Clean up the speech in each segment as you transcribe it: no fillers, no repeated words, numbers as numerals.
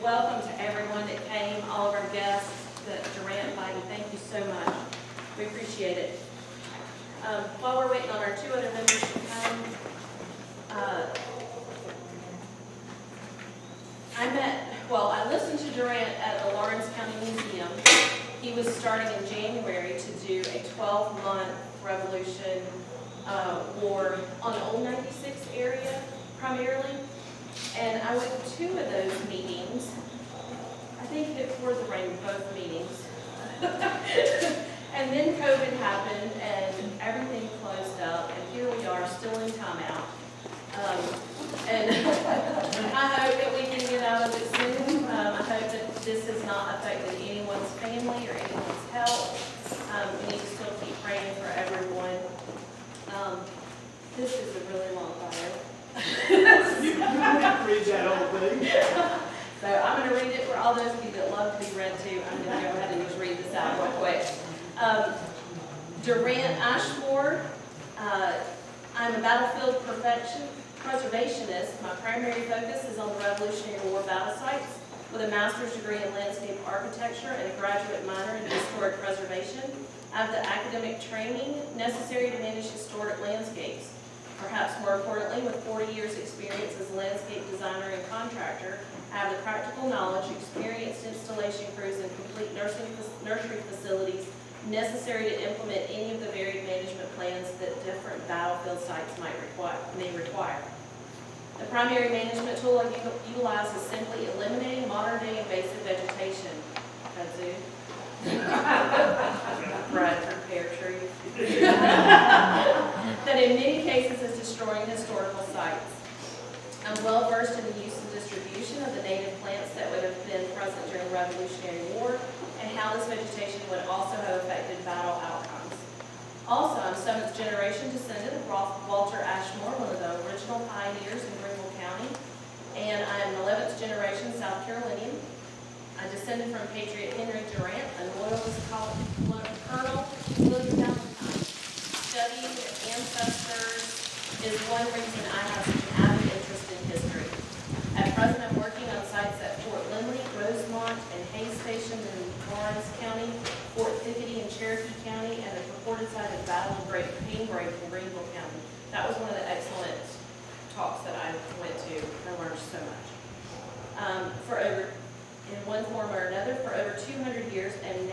Welcome to everyone that came, all of our guests that Durant invited. Thank you so much. We appreciate it. While we're waiting on our two other members to come, I listened to Durant at the Lawrence County Museum. He was starting in January to do a 12-month Revolution War on the Old 96 area primarily. And I went to two of those meetings. I think it poured the rain in both meetings. And then COVID happened and everything closed up, and here we are still in timeout. And I hope that we can get out of it soon. I hope that this has not affected anyone's family or anyone's health. We need to still keep praying for everyone. This is a really long bio. You can read that whole thing. So I'm going to read it for all those of you that love to be read to. I'm going to go ahead and just read this out real quick. Durant Ashmore. I'm a battlefield preservationist. My primary focus is on the Revolutionary War battle sites with a master's degree in landscape architecture and a graduate minor in historic preservation. I have the academic training necessary to manage historic landscapes. Perhaps more importantly, with 40 years experience as a landscape designer and contractor, I have the practical knowledge, experienced installation crews, and complete nursery facilities necessary to implement any of the varied management plans that different battlefield sites may require. The primary management tool I utilize is simply eliminating modern-day invasive vegetation. Kudzu. Brad from Pear Tree. That in many cases is destroying historical sites. I'm well versed in the use and distribution of the native plants that would have been present during the Revolutionary War and how this vegetation would also have affected battle outcomes. Also, I'm 7th generation descendant of Walter Ashmore, one of the original pioneers in Greenville County, and I am an 11th generation South Carolinian. I descended from Patriot Henry Durant, a loyalist colonel who lived in Valentine. Studying ancestors is one reason I have such an avid interest in history. At present, I'm working on sites at Fort Lindley, Rosemont, and Hays Station in Lawrence County, Fort Pickety in Cherokee County, and the purported site of Battle of Pain Break in Greenville County. That was one of the excellent talks that I went to. I learned so much. In one form or another, for over 200 years, and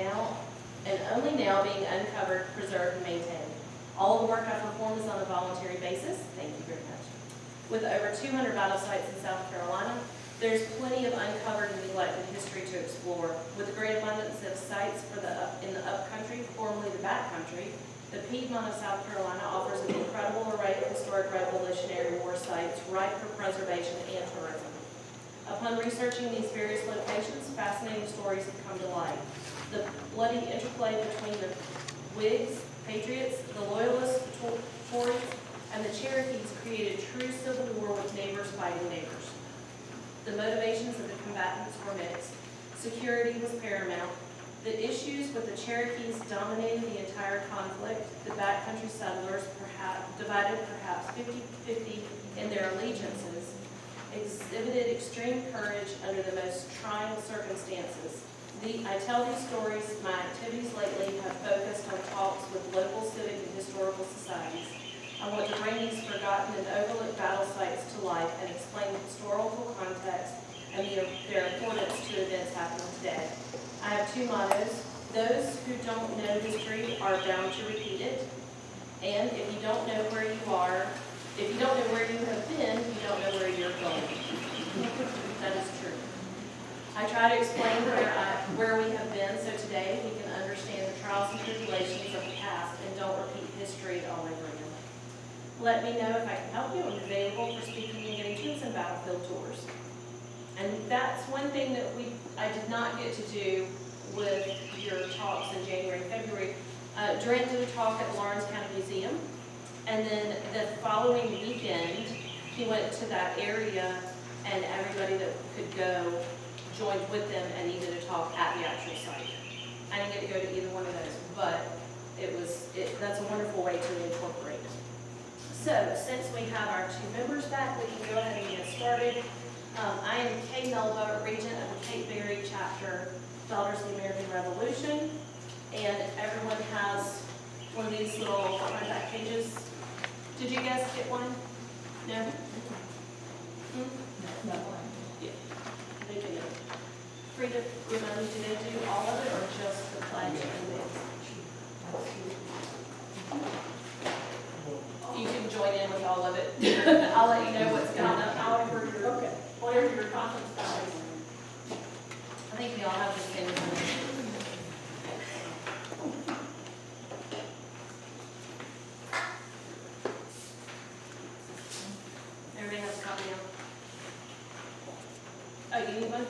only now being uncovered, preserved, and maintained. All the work I perform is on a voluntary basis. Thank you very much. With over 200 battle sites in South Carolina, there's plenty of uncovered and neglected history to explore. With a great abundance of sites in the upcountry, formerly the backcountry, the Piedmont of South Carolina offers an incredible array of historic Revolutionary War sites ripe for preservation and tourism. Upon researching these various locations, fascinating stories have come to light. The bloody interplay between the Whigs, Patriots, the Loyalists, the Tories, and the Cherokees created true civil war with neighbors fighting neighbors. The motivations of the combatants were mixed. Security was paramount. The issues with the Cherokees dominated the entire conflict. The backcountry settlers, divided perhaps 50-50 in their allegiances, exhibited extreme courage under the most trying circumstances. I tell these stories, my activities lately have focused on talks with local civic and historical societies. I want to bring these forgotten and overlooked battle sites to life and explain the historical context and their importance to events happening today. I have two mottos. Those who don't know history are bound to repeat it. And if you don't know where you are, if you don't know where you have been, you don't know where you're going. That is true. I try to explain where we have been so today we can understand the trials and tribulations of the past and don't repeat history all over again. let me know if I can help you. I'm available for speaking engagements and battlefield tours. And that's one thing that I did not get to do with your talks in January and February. Durant did a talk at the Lawrence County Museum, and then the following weekend, he went to that area, and everybody that could go joined with them and he did a talk at the actual site. I didn't get to go to either one of those, but that's a wonderful way to incorporate. So, since we have our two members back, we can go ahead and get started. I am Kay Melba, Regent of the Cape Berry Chapter, Daughters of the American Revolution, and everyone has one of these little contact pages. Did you guys get one? No? No. Yeah. They do. Frida, remind me, do they do all of it or just the pledge and things? You can join in with all of it. I'll let you know what's coming up, however whatever your conference is. I think we all have the same information. Everybody has a copy now? Oh, you need one?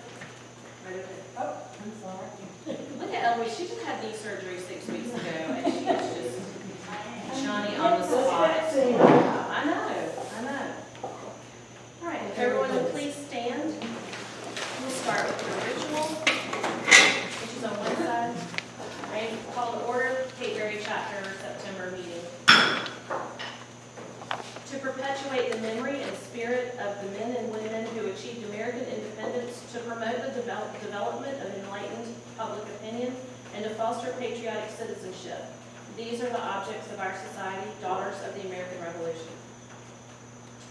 Right over there. Oh, I'm sorry. Look at Eloise, she just had knee surgery 6 weeks ago, and she is just Johnny on the spot. I know. All right, if everyone will please stand. We'll start with your ritual, which is on one side. Right, call to order, Cape Berry Chapter September meeting. To perpetuate the memory and spirit of the men and women who achieved American independence, to promote the development of enlightened public opinion, and to foster patriotic citizenship. These are the objects of our society, Daughters of the American Revolution.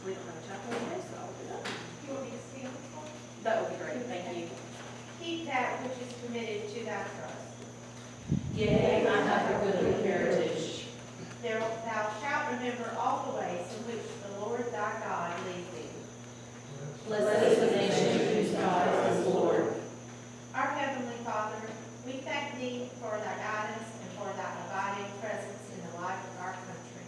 We don't have a chapter today, so I'll do that. You want me to stand? That would be great, thank you. Keep that which is committed to thy trust. Yea, I have a goodly heritage. Thou shalt remember all the ways in which the Lord thy God leads thee. Blessed is the nation whose God is Lord. Our Heavenly Father, we thank thee for thy guidance and for thy abiding presence in the life of our country.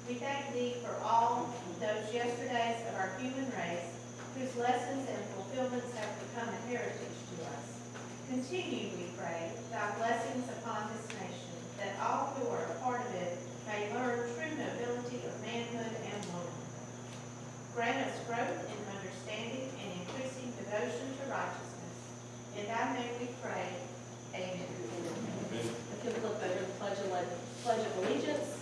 We thank thee for all those yesterdays of our human race whose lessons and fulfillments have become a heritage to us. Continue, we pray, thy blessings upon this nation, that all who are a part of it may learn true nobility of manhood and womanhood. Grant us growth in understanding and increasing devotion to righteousness. In thy name we pray. Amen. If you'll flip over the Pledge of Allegiance.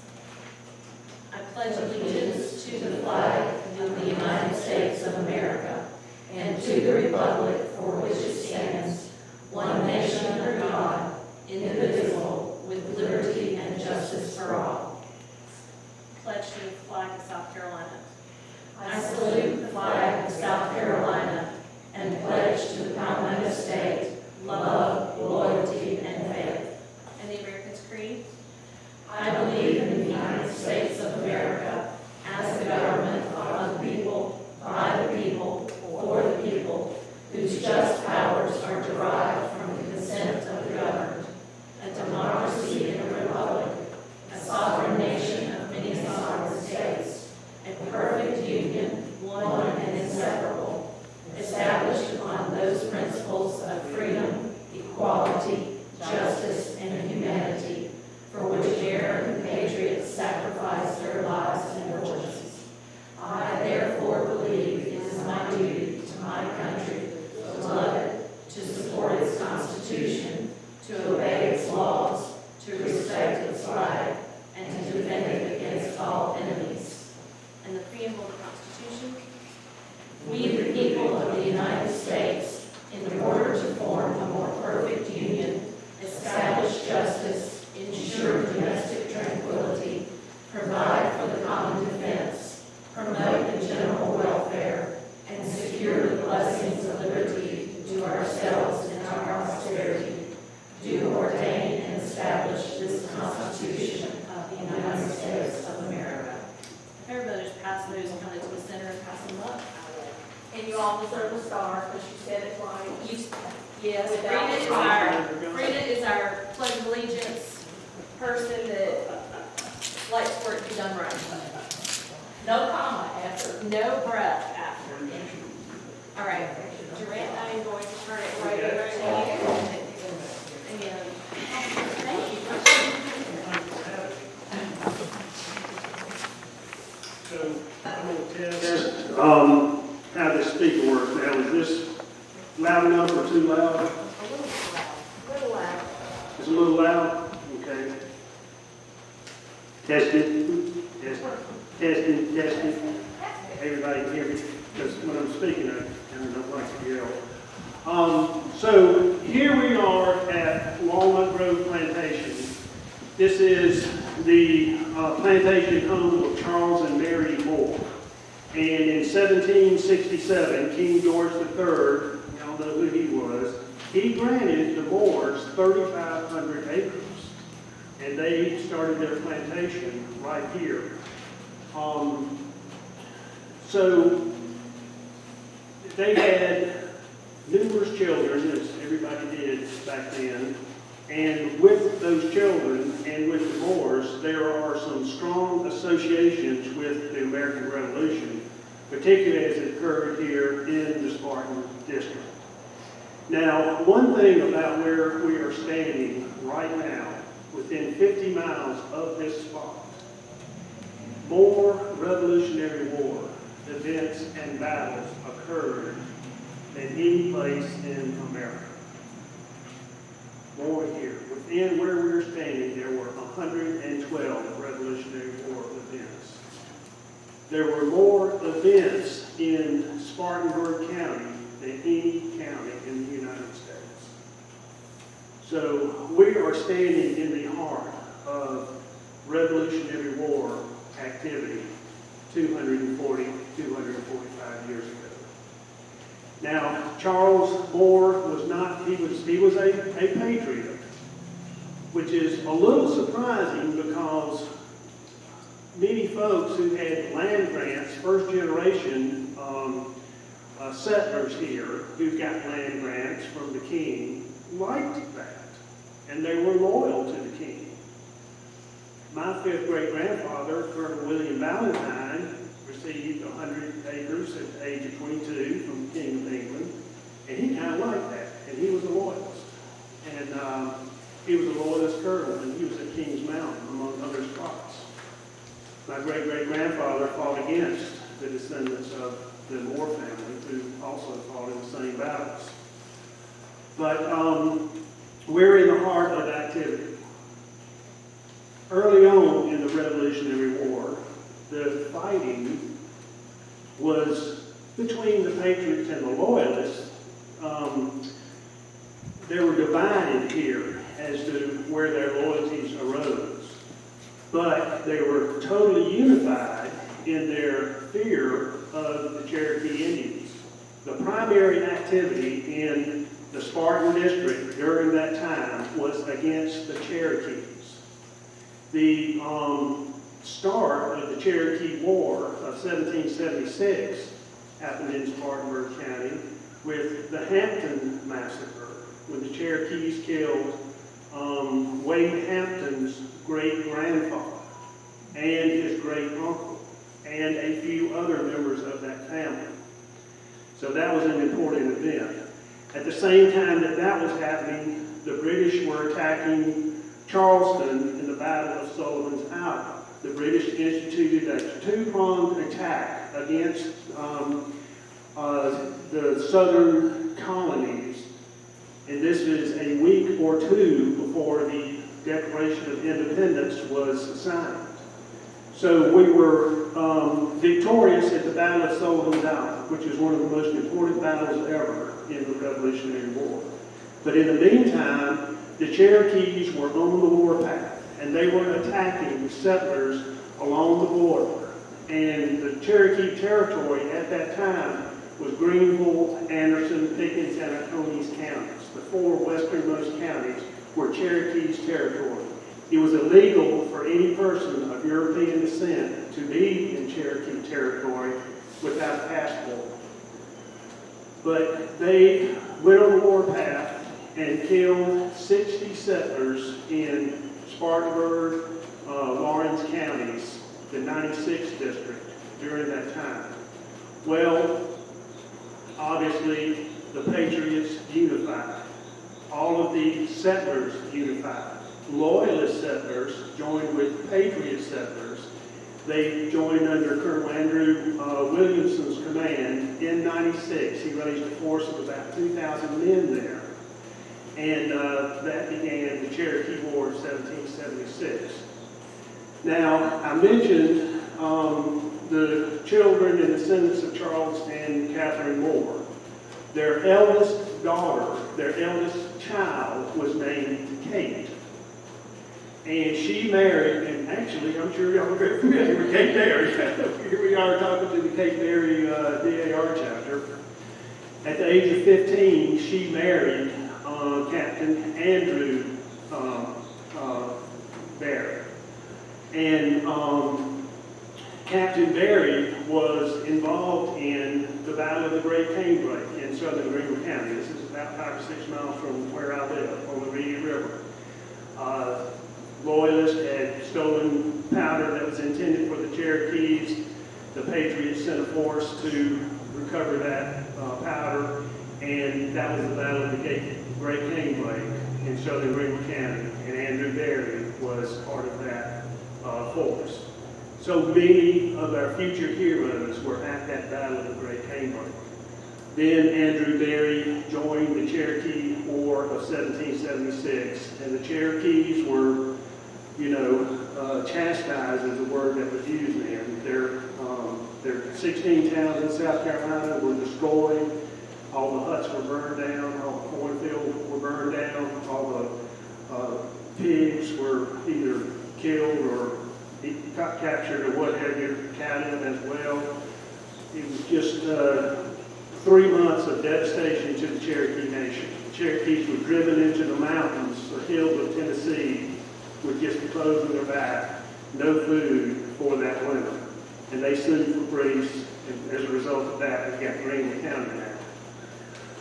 I pledge allegiance to the flag of the United States of America and to the republic for which it stands, one nation under God, indivisible, with liberty and justice for all. Pledge to the flag of South Carolina. I salute the flag of South Carolina and pledge to the Palmetto State love, loyalty, and faith. And the American's Creed. I believe in the United States of America as the government of the people, by the people, for the people, whose just powers are derived from the consent of the governed, a democracy and a republic, a sovereign nation of many sovereign states, a perfect union, one and inseparable, established upon those principles of freedom, equality, justice, and humanity, for which American patriots sacrificed their lives and fortunes. I therefore believe it is my duty to my country to love it, to support its Constitution, to obey its laws, to respect its flag, and to defend it against all enemies. And the preamble of the Constitution. We, the people of the United States, in order to form a more perfect union, establish justice, ensure domestic tranquility, provide for the common defense, promote the general welfare, and secure the blessings of liberty to ourselves and our posterity, do ordain and establish this Constitution of the United States of America. If everybody just pass those kind of to the center and pass them up. And you all deserve a star because you said it right. Yes, Frida is our Pledge of Allegiance person that likes for it to be done right. no breath after. All right, Durant, I am going to turn it right over to you. And thank you. So I'm going to test how this speaker works now. Is this loud enough or too loud? A little loud. It's a little loud? Okay. Testing. Testing. Testing. Everybody can hear me? Because when I'm speaking, I don't like to yell. So here we are at Walnut Grove Plantation. This is the plantation home of Charles and Mary Moore. And in 1767, King George III, y'all know who he was, he granted the Moores 3,500 acres. And they started their plantation right here. So they had numerous children, as everybody did back then. And with those children and with the Moores, there are some strong associations with the American Revolution, particularly as it occurred here in the Spartan district. Now, one thing about where we are standing right now, within 50 miles of this spot, more Revolutionary War events and battles occurred than any place in America. More here. Within where we're standing, there were 112 Revolutionary War events. There were more events in Spartanburg County than any county in the United States. So we are standing in the heart of Revolutionary War activity 240, 245 years ago. Now, Charles Moore was not, he was a patriot, which is a little surprising because many folks who had land grants, first generation settlers here who got land grants from the king, liked that, and they were loyal to the king. My fifth great grandfather, Colonel William Valentine, received 100 acres at the age of 22 from the King of England, and he kind of liked that, and he was a loyalist. And he was a loyalist colonel, and he was at Kings Mountain, among other spots. My great-great-grandfather fought against the descendants of the Moore family, who also fought in the same battles. But we're in the heart of activity. Early on in the Revolutionary War, the fighting was between the patriots and the loyalists. They were divided here as to where their loyalties arose. But they were totally unified in their fear of the Cherokee Indians. The primary activity in the Spartan district during that time was against the Cherokees. The start of the Cherokee War of 1776 happened in Spartanburg County with the Hampton Massacre, when the Cherokees killed Wade Hampton's great-grandfather and his great-uncle and a few other members of that family. So that was an important event. At the same time that that was happening, the British were attacking Charleston in the Battle of Sullivan's Island. The British instituted a two-pronged attack against the southern colonies, and this is a week or two before the Declaration of Independence was signed. So we were victorious at the Battle of Sullivan's Island, which is one of the most important battles ever in the Revolutionary War. But in the meantime, the Cherokees were on the warpath, and they were attacking settlers along the border. And the Cherokee territory at that time was Greenville, Anderson, Pickens, and Oconee counties. The four westernmost counties were Cherokees' territory. It was illegal for any person of European descent to be in Cherokee territory without a passport. But they went on the warpath and killed 60 settlers in Spartanburg, Lawrence counties, the 96th district, during that time. Well, obviously, the Patriots unified. All of the settlers unified. Loyalist settlers joined with Patriot settlers. They joined under Colonel Andrew Williamson's command in '96. He raised a force of about 2,000 men there. And that began the Cherokee War of 1776. Now, I mentioned the children and descendants of Charles and Catherine Moore. Their eldest daughter, their eldest child, was named Kate. And she married, and actually, I'm sure y'all are very familiar with Kate Berry. Here we are talking to the Kate Berry DAR chapter. At the age of 15, she married Captain Andrew Berry. And Captain Berry was involved in the Battle of the Great Canebrake in southern Greenwood County. This is about 5 or 6 miles from where I live, on the Reedy River. Loyalists had stolen powder that was intended for the Cherokees. The Patriots sent a force to recover that powder, and that was the Battle of the Great Canebrake in southern Greenwood County, and Andrew Berry was part of that force. So many of our future heroes were at that Battle of the Great Canebrake. Then Andrew Berry joined the Cherokee War of 1776, and the Cherokees were, chastised is the word that was used then. Their 16 towns in South Carolina were destroyed. All the huts were burned down. All the cornfields were burned down. All the pigs were either killed or got captured or what have you, cattle as well. It was just 3 months of devastation to the Cherokee Nation. The Cherokees were driven into the mountains, the hills of Tennessee, with just clothes on their back, no food for that winter. And they sued for priests, and as a result of that, we got Greenwood County now.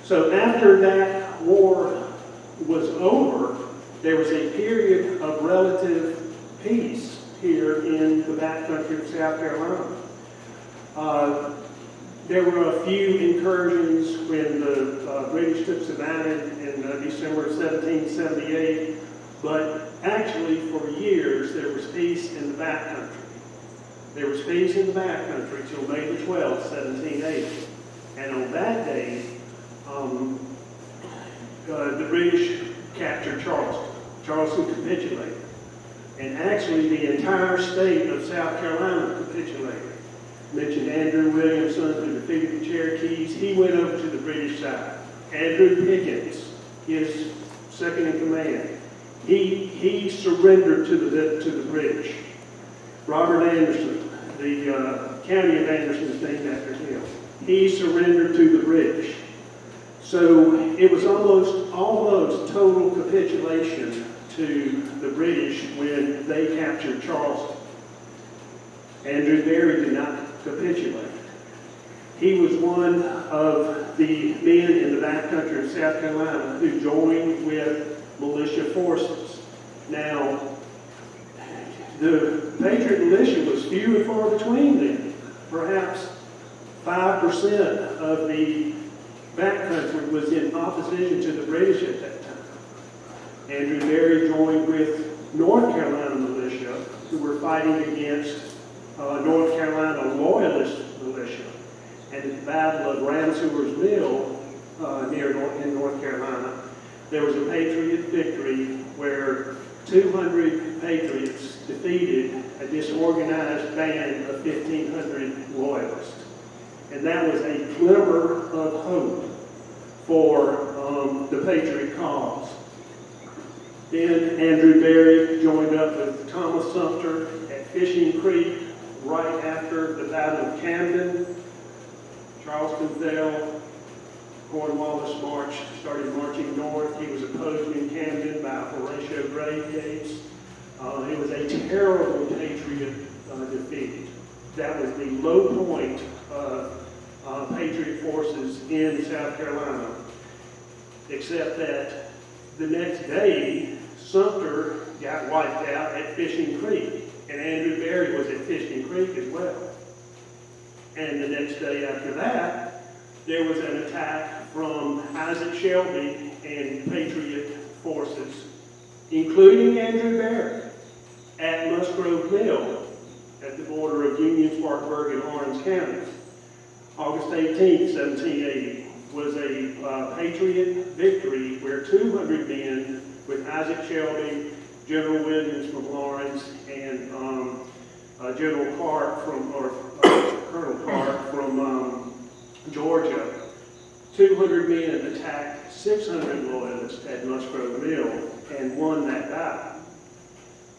So after that war was over, there was a period of relative peace here in the backcountry of South Carolina. There were a few incursions when the British took Savannah in December of 1778, but actually for years there was peace in the backcountry. There was peace in the backcountry till May the 12th, 1780. And on that day, the British captured Charleston. Charleston capitulated. And actually the entire state of South Carolina capitulated. Mentioned Andrew Williamson, who defeated the Cherokees. He went over to the British side. Andrew Pickens, his second in command, he surrendered to the British. Robert Anderson, the county of Anderson is named after him. He surrendered to the British. So it was almost total capitulation to the British when they captured Charleston. Andrew Berry did not capitulate. He was one of the men in the backcountry of South Carolina who joined with militia forces. Now, the Patriot militia was few and far between then. Perhaps 5% of the backcountry was in opposition to the British at that time. Andrew Berry joined with North Carolina militia who were fighting against North Carolina Loyalist militia. And at the Battle of Ramseur's Mill in North Carolina, there was a Patriot victory where 200 Patriots defeated a disorganized band of 1,500 Loyalists. And that was a glimmer of hope for the Patriot cause. Then Andrew Berry joined up with Thomas Sumter at Fishing Creek right after the Battle of Camden. Charleston fell. Cornwallis started marching north. He was opposed in Camden by Horatio Gravegates. It was a terrible Patriot defeat. That was the low point of Patriot forces in South Carolina, except that the next day, Sumter got wiped out at Fishing Creek, and Andrew Berry was at Fishing Creek as well. And the next day after that, there was an attack from Isaac Shelby and Patriot forces, including Andrew Barry, at Musgrove Mill at the border of Union, Spartanburg, and Orange counties. August 18, 1780 was a Patriot victory where 200 men with Isaac Shelby, General Williams from Lawrence, and General Clark from, or Colonel Clark from Georgia, 200 men attacked 600 loyalists at Musgrove Mill and won that battle.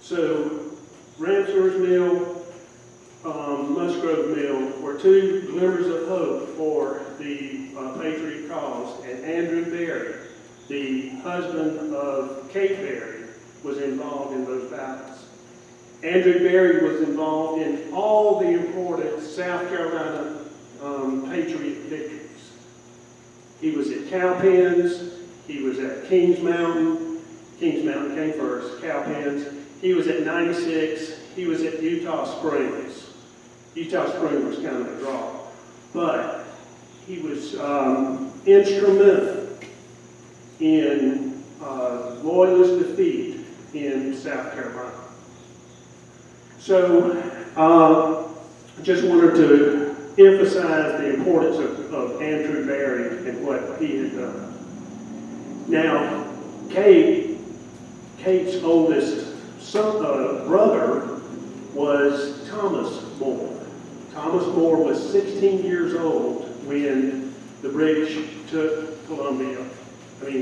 So Ramseur's Mill, Musgrove Mill were two glimmers of hope for the Patriot cause, and Andrew Barry, the husband of Kate Barry, was involved in those battles. Andrew Barry was involved in all the important South Carolina Patriot victories. He was at Cowpens, he was at Kings Mountain came first, Cowpens. He was at 96, he was at Utah Springs. Utah Springs was kind of a draw, but he was instrumental in Loyalist defeat in South Carolina. So I just wanted to emphasize the importance of Andrew Barry and what he had done. Now, Kate's oldest brother was Thomas More. Thomas More was 16 years old when the British took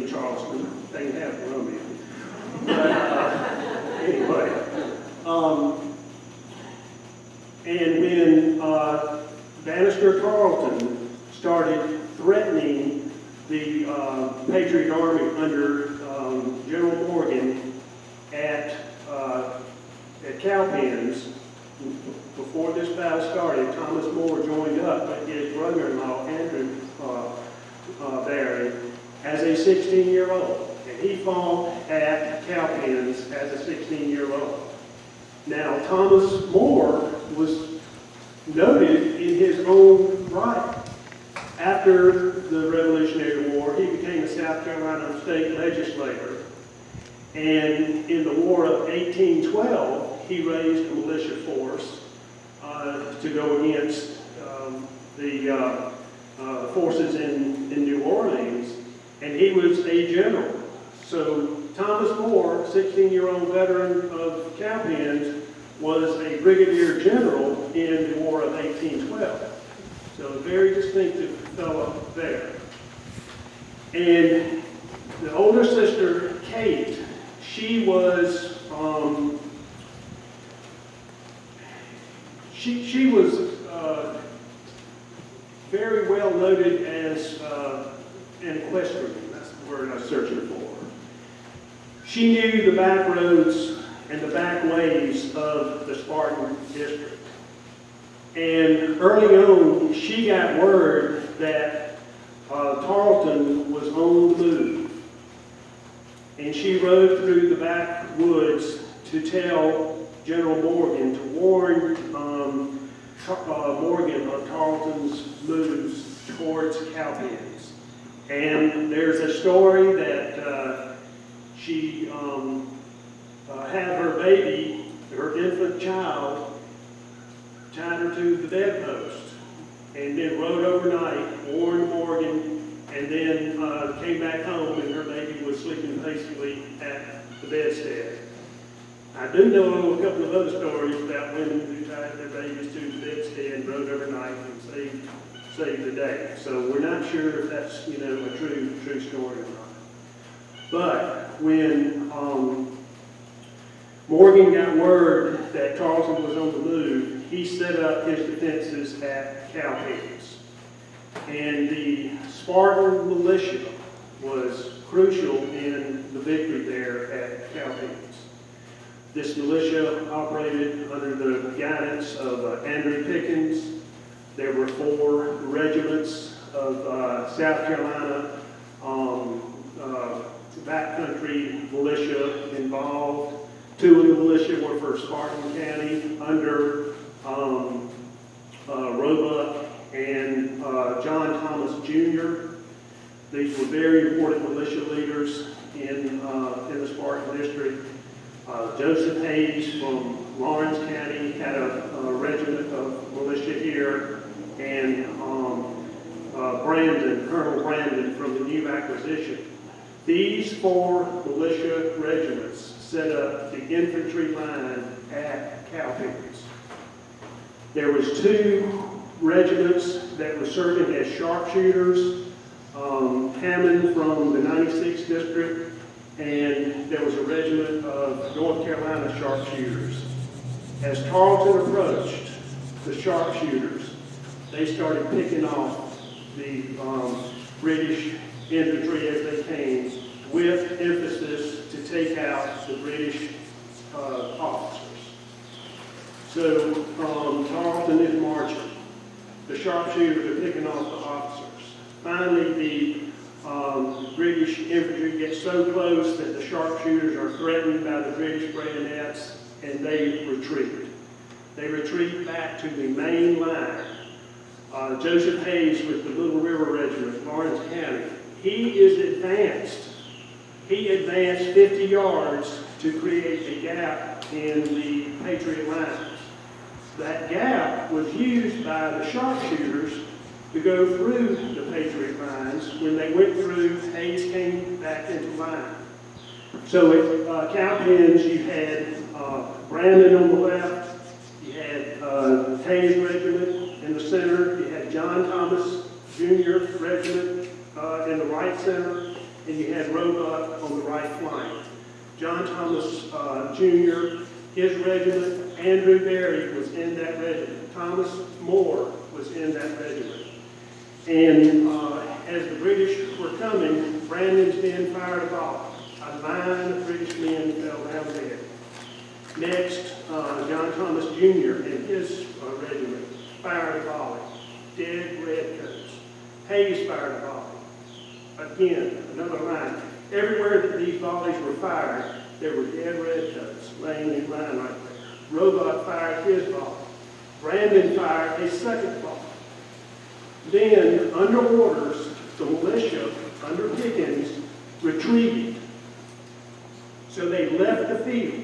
Charleston. They didn't have Columbia. But anyway, and when Banastre Tarleton started threatening the Patriot Army under General Morgan at Cowpens, before this battle started, Thomas More joined up with his brother-in-law, Andrew Barry, as a 16-year-old. And he fought at Cowpens as a 16-year-old. Now, Thomas More was noted in his own right. After the Revolutionary War, he became a South Carolina state legislator. And in the War of 1812, he raised a militia force to go against the forces in New Orleans, and he was a general. So Thomas More, 16-year-old veteran of Cowpens, was a brigadier general in the War of 1812. So a very distinctive fellow there. And the older sister, Kate, she was she was very well noted as an equestrian. That's the word I was searching for. She knew the back roads and the back ways of the Spartan district. And early on, she got word that Tarleton was on the move. And she rode through the backwoods to tell General Morgan, to warn Morgan of Tarleton's moves towards Cowpens. And there's a story that she had her baby, her infant child, tied her to the bedpost, and then rode overnight, warned Morgan, and then came back home, and her baby was sleeping peacefully at the bedstead. I do know a couple of other stories about women who tied their babies to the bedstead and rode overnight and saved the day. So we're not sure if that's a true story or not. But when Morgan got word that Tarleton was on the move, he set up his defenses at Cowpens. And the Spartan militia was crucial in the victory there at Cowpens. This militia operated under the guidance of Andrew Pickens. There were 4 regiments of South Carolina backcountry militia involved. 2 of the militia were for Spartan County under Roebuck Thomas Jr. These were very important militia leaders in the Spartan district. Joseph Hayes from Lawrence County had a regiment of militia here, and Colonel Brandon from the new acquisition. These 4 militia regiments set up the infantry line at Cowpens. There was 2 regiments that were serving as sharpshooters, Hammond from the 96th district, and there was a regiment of North Carolina sharpshooters. As Tarleton approached the sharpshooters, they started picking off the British infantry as they came, with emphasis to take out the British officers. So Tarleton is marching. The sharpshooters are picking off the officers. Finally, the British infantry gets so close that the sharpshooters are threatened by the British bayonets, and they retreat. They retreat back to the main line. Joseph Hayes with the Little River Regiment, Lawrence County, he is advanced. He advanced 50 yards to create a gap in the Patriot lines. That gap was used by the sharpshooters to go through the Patriot lines. When they went through, Hayes came back into line. So at Cowpens, you had Brandon on the left, you had Hayes Regiment in the center, you had John Thomas Jr. Regiment in the right center, and you had Roebuck on the right flank. John Thomas Jr., his regiment, Andrew Berry was in that regiment. Thomas Moore was in that regiment. And as the British were coming, Brandon's men fired a volley. A line of British men fell down dead. Next, John Thomas Jr. and his regiment fired a volley. Dead redcoats. Hayes fired a volley. Again, another line. Everywhere that these volleys were fired, there were dead redcoats laying in line right there. Roebuck fired his volley. Brandon fired a second volley. Then, under orders, the militia, under Pickens, retreated. So they left the field.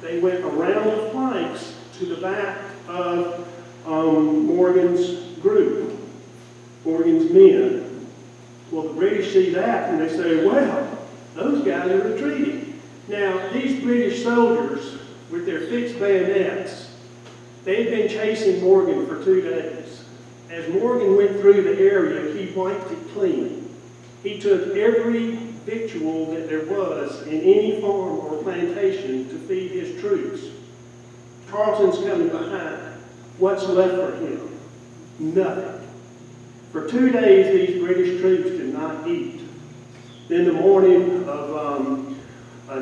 They went around the flanks to the back of Morgan's group, Morgan's men. Well, the British see that and they say, well, those guys are retreating. Now, these British soldiers, with their fixed bayonets, they had been chasing Morgan for 2 days. As Morgan went through the area, he wiped it clean. He took every victual that there was in any farm or plantation to feed his troops. Tarleton's coming behind. What's left for him? Nothing. For 2 days, these British troops did not eat. Then the morning of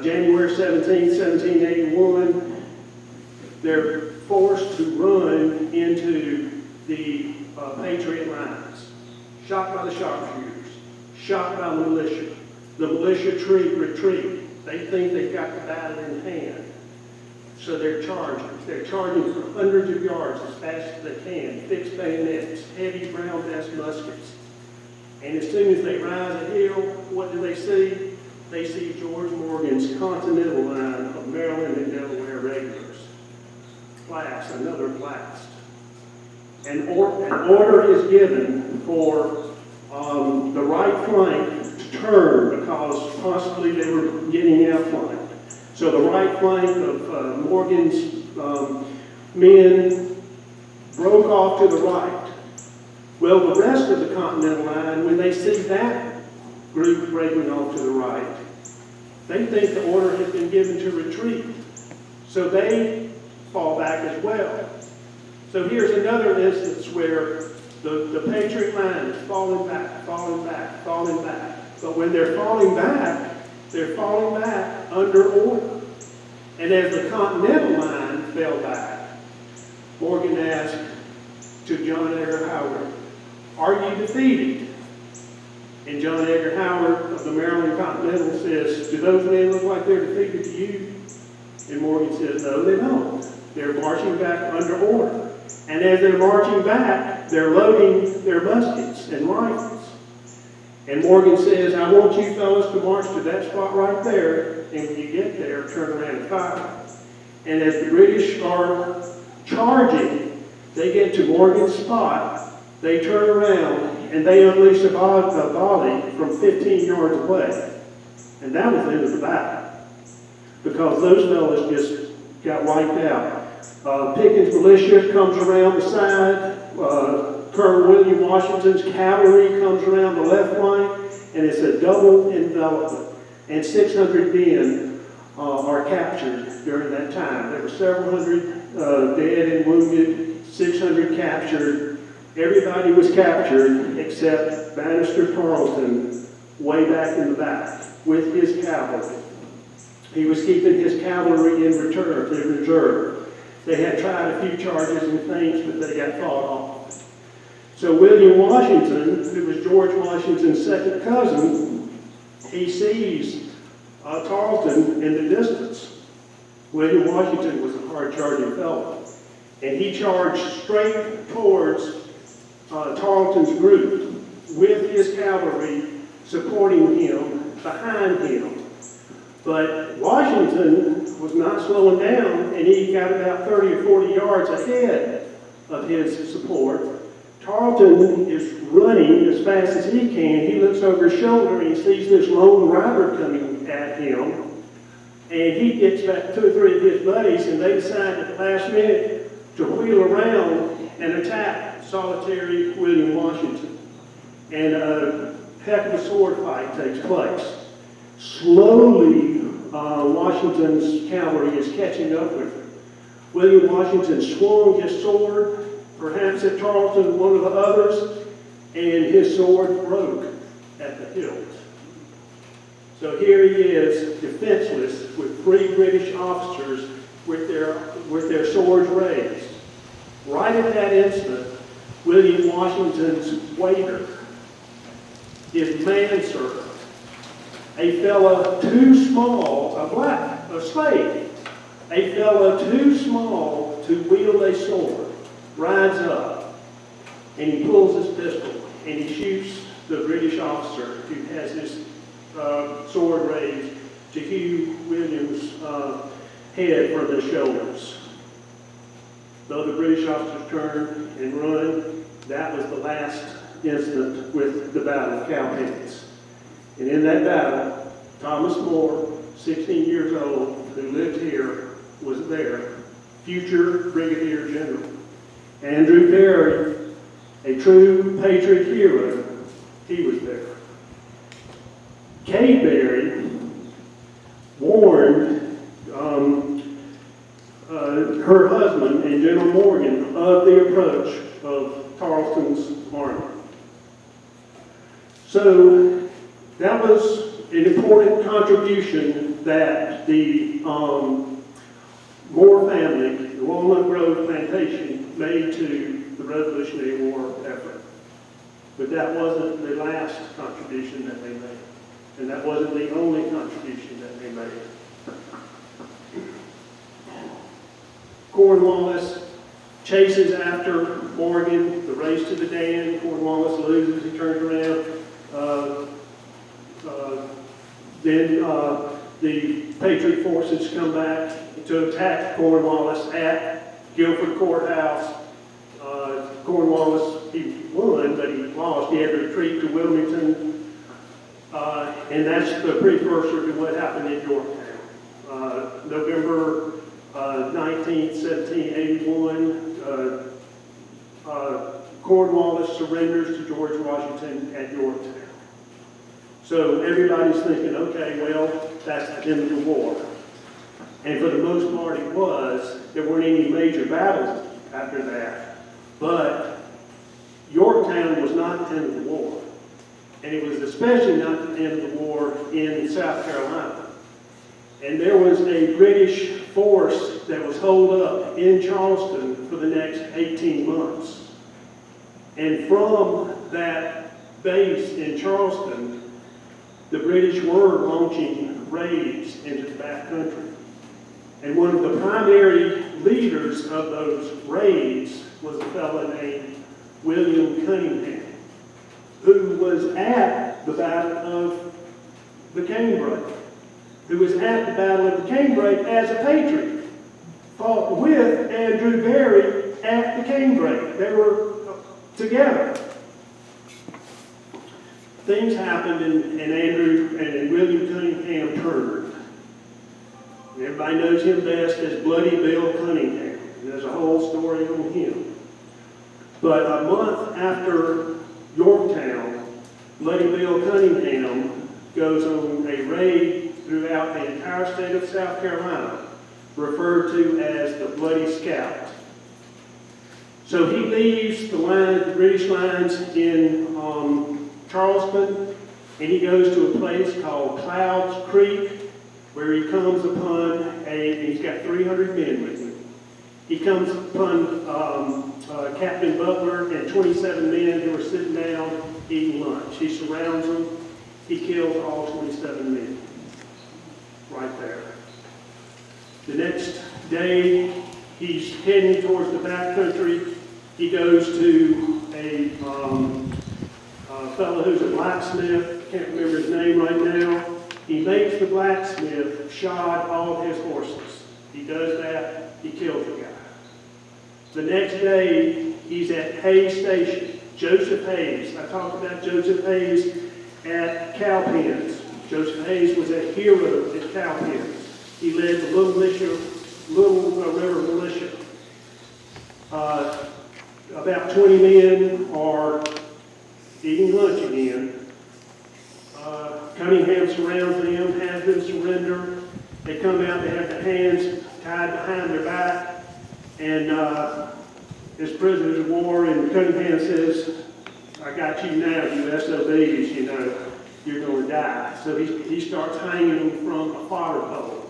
January 17, 1781, they're forced to run into the Patriot lines. Shot by the sharpshooters. Shot by the militia. The militia retreat. They think they've got the battle in hand. So they're charging. They're charging for hundreds of yards as fast as they can. Fixed bayonets, heavy brown vest muskets. And as soon as they rise a hill, what do they see? They see George Morgan's Continental line of Maryland and Delaware regulars. Blast, another blast. An order is given for the right flank to turn because possibly they were getting outflanked. So the right flank of Morgan's men broke off to the right. Well, the rest of the Continental line, when they see that group breaking off to the right, they think the order has been given to retreat. So they fall back as well. So here's another instance where the Patriot line is falling back, falling back, falling back. But when they're falling back under order. And as the Continental line fell back, Morgan asked to John Edgar Howard, "Are you defeated?" And John Edgar Howard of the Maryland Continental says, "Do those men look like they're defeated to you?" And Morgan says, "No, they don't. They're marching back under order. And as they're marching back, they're loading their muskets and rifles." And Morgan says, I want you fellas to march to that spot right there, and when you get there, turn around and fire. And as the British are charging, they get to Morgan's spot, they turn around, and they unleash a volley from 15 yards away. And that was the end of the battle, because those fellas just got wiped out. Pickens militia comes around the side, Colonel William Washington's cavalry comes around the left flank, and it's a double envelopment. And 600 men are captured during that time. There were several hundred dead and wounded, 600 captured. Everybody was captured except Bannister Tarleton way back in the back with his cavalry. He was keeping his cavalry in reserve. They had tried a few charges and things, but they got fought off. So William Washington, who was George Washington's second cousin, he sees Tarleton in the distance. William Washington was a hard-charging fellow, and he charged straight towards Tarleton's group with his cavalry supporting him, behind him. But Washington was not slowing down, and he got about 30 or 40 yards ahead of his support. Tarleton is running as fast as he can. He looks over his shoulder and he sees this lone rider coming at him. And he gets back 2 or 3 of his buddies, and they decide at the last minute to wheel around and attack solitary William Washington. And a heck of a sword fight takes place. Slowly, Washington's cavalry is catching up with him. William Washington swung his sword, perhaps at Tarleton, one of the others, and his sword broke at the hilt. So here he is, defenseless, with 3 British officers with their swords raised. Right at that instant, William Washington's waiter, his manservant, a fella too small, a slave, a fella too small to wield a sword, rides up, and he pulls his pistol, and he shoots the British officer who has his sword raised to hew William's head from his shoulders. Though the British officers turn and run, that was the last incident with the Battle of Cowpens. And in that battle, Thomas Moore, 16 years old, who lived here, was there, future Brigadier General. Andrew Berry, a true patriot hero, he was there. Kay Berry warned her husband and General Morgan of the approach of Tarleton's army. So that was an important contribution that the Moore family, the Walnut Grove Plantation, made to the Revolutionary War effort. But that wasn't the last contribution that they made. And that wasn't the only contribution that they made. Cornwallis chases after Morgan, the race to the Dan. Cornwallis loses, he turns around. Then the Patriot forces come back to attack Cornwallis at Guilford Courthouse. Cornwallis, he won, but he lost. He had to retreat to Wilmington. And that's the precursor to what happened in Yorktown. November 19th, 1781, Cornwallis surrenders to George Washington at Yorktown. So everybody's thinking, okay, well, that's the end of the war. And for the most part it was. There weren't any major battles after that. But Yorktown was not the end of the war. And it was especially not the end of the war in South Carolina. And there was a British force that was holed up in Charleston for the next 18 months. And from that base in Charleston, the British were launching raids into the back country. And one of the primary leaders of those raids was a fellow named William Cunningham, who was at the Battle of the Canebrake, who was at the Battle of the Canebrake as a patriot, fought with Andrew Berry at the Canebrake. They were together. Things happened, and Andrew and William Cunningham turned. And everybody knows him best as Bloody Bill Cunningham. There's a whole story on him. But a month after Yorktown, Bloody Bill Cunningham goes on a raid throughout the entire state of South Carolina, referred to as the Bloody Scout. So he leaves the British lines in Charleston, and he goes to a place called Clouds Creek, where he comes upon he's got 300 men with him. He comes upon Captain Butler and 27 men who are sitting down eating lunch. He surrounds them. He kills all 27 men right there. The next day, he's heading towards the backcountry. He goes to a fellow who's a blacksmith. Can't remember his name right now. He makes the blacksmith shod all of his horses. He does that. He kills the guy. The next day, he's at Hayes Station. Joseph Hayes. I talked about Joseph Hayes at Cowpens. Joseph Hayes was a hero at Cowpens. He led the Little River Militia. About 20 men are eating lunch again. Cunningham surrounds them, has them surrender. They come out, they have their hands tied behind their back, and as prisoners of war, and Cunningham says, I got you now, you SOBs, you know, you're going to die. So he starts hanging them from a fodder pole.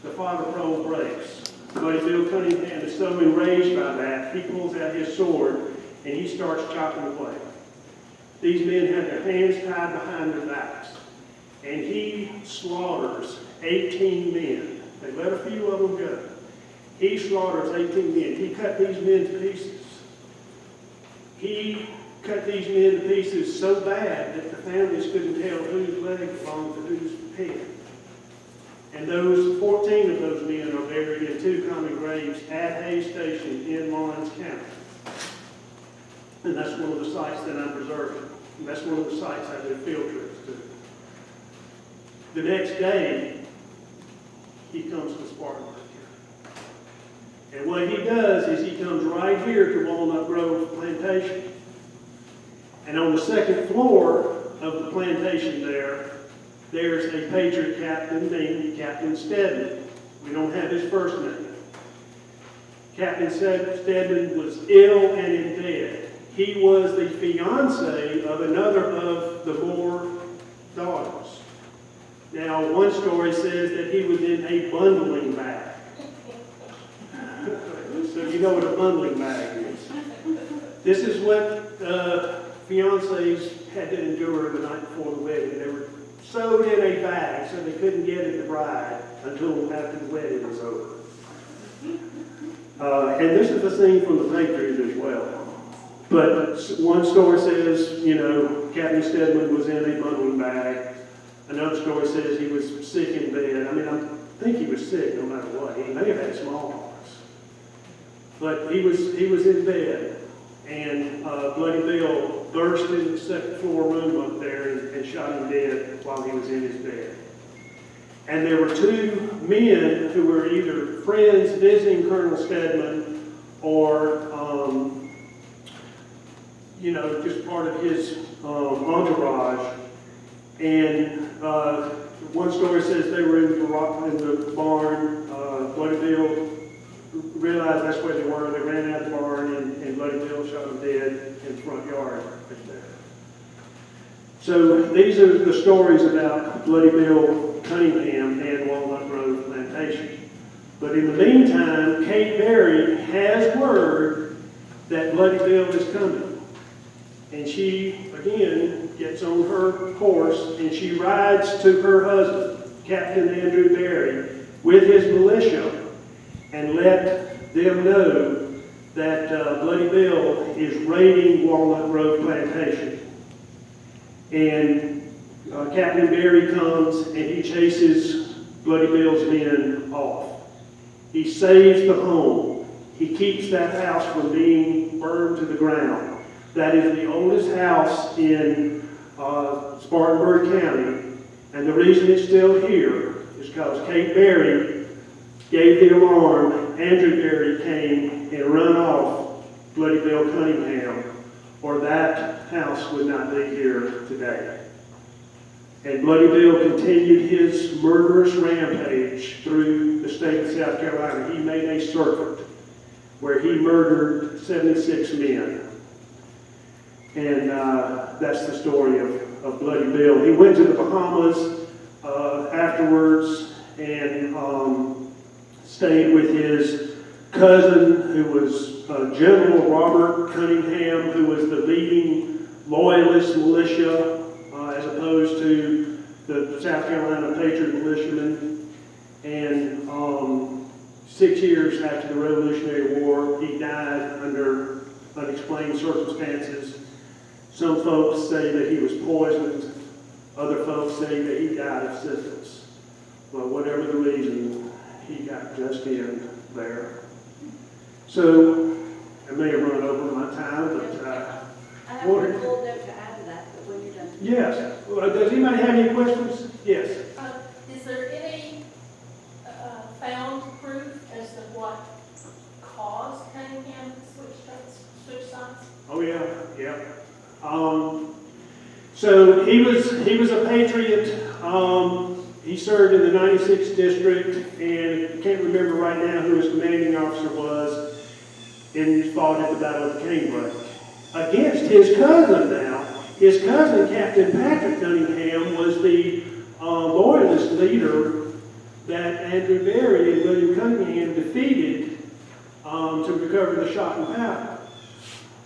The fodder pole breaks. Buddy Bill Cunningham is so enraged by that, he pulls out his sword and he starts chopping away. These men have their hands tied behind their backs, and he slaughters 18 men. They let a few of them go. He slaughters 18 men. He cut these men to pieces. He cut these men to pieces so bad that the families couldn't tell whose leg belonged to whose head. And those 14 of those men are buried in 2 common graves at Hayes Station in Lawrence County. And that's one of the sites that I'm preserving. And that's one of the sites I did field trips to. The next day, he comes to Spartanburg. And what he does is he comes right here to Walnut Grove Plantation. And on the second floor of the plantation there's a patriot captain named Captain Stedman. We don't have his first name. Captain Stedman was ill and in bed. He was the fiance of another of the Moore daughters. Now, one story says that he was in a bundling bag. So you know what a bundling bag is. This is what fiancés had to endure the night before the wedding. They were sewed in a bag so they couldn't get at the bride until after the wedding was over. And this is the scene from the Patriot as well. But one story says, you know, Captain Stedman was in a bundling bag. Another story says he was sick in bed. I mean, I think he was sick no matter what. He may have had smallpox. But he was in bed, and Bloody Bill burst into the second floor room up there and shot him dead while he was in his bed. And there were 2 men who were either friends visiting Colonel Stedman or, you know, just part of his entourage. And one story says they were in the barn. Bloody Bill realized that's where they were. They ran out of the barn, and Bloody Bill shot them dead in the front yard right there. So these are the stories about Bloody Bill Cunningham and Walnut Grove Plantation. But in the meantime, Kate Berry has word that Bloody Bill is coming. And she, again, gets on her horse and she rides to her husband, Captain Andrew Berry, with his militia, and let them know that Bloody Bill is raiding Walnut Grove Plantation. And Captain Berry comes and he chases Bloody Bill's men off. He saves the home. He keeps that house from being burned to the ground. That is the oldest house in Spartanburg County. And the reason it's still here is because Kate Berry gave the alarm. Andrew Berry came and run off Bloody Bill Cunningham, or that house would not be here today. And Bloody Bill continued his murderous rampage through the state of South Carolina. He made a circuit where he murdered 76 men. And that's the story of Bloody Bill. He went to the Bahamas afterwards and stayed with his cousin, who was General Robert Cunningham, who was the leading loyalist militia as opposed to the South Carolina Patriot militiamen. And 6 years after the Revolutionary War, he died under unexplained circumstances. Some folks say that he was poisoned. Other folks say that he died of syphilis. Well, whatever the reason, he got just in there. So, I may have run over my time, but I have a little note to add to that, but when you're done. yes. Well, does anybody have any questions? Yes. Is there any found proof as to what caused Cunningham to switch sides? Oh yeah, yeah. So he was a patriot. He served in the 96th district, and I can't remember right now who his commanding officer was, and he fought at the Battle of the Canebrake against his cousin. Now, his cousin, Captain Patrick Cunningham, was the loyalist leader that Andrew Berry and William Cunningham defeated to recover the shot and powder.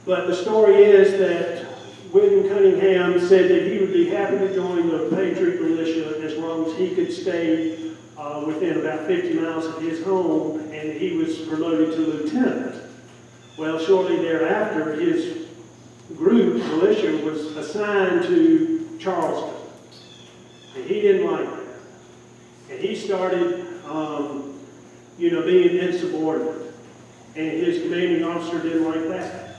But the story is that William Cunningham said that he would be happy to join the Patriot militia as long as he could stay within about 50 miles of his home, and he was promoted to lieutenant. Well, shortly thereafter, his group, militia, was assigned to Charleston, and he didn't like that. And he started, being insubordinate, and his commanding officer didn't like that.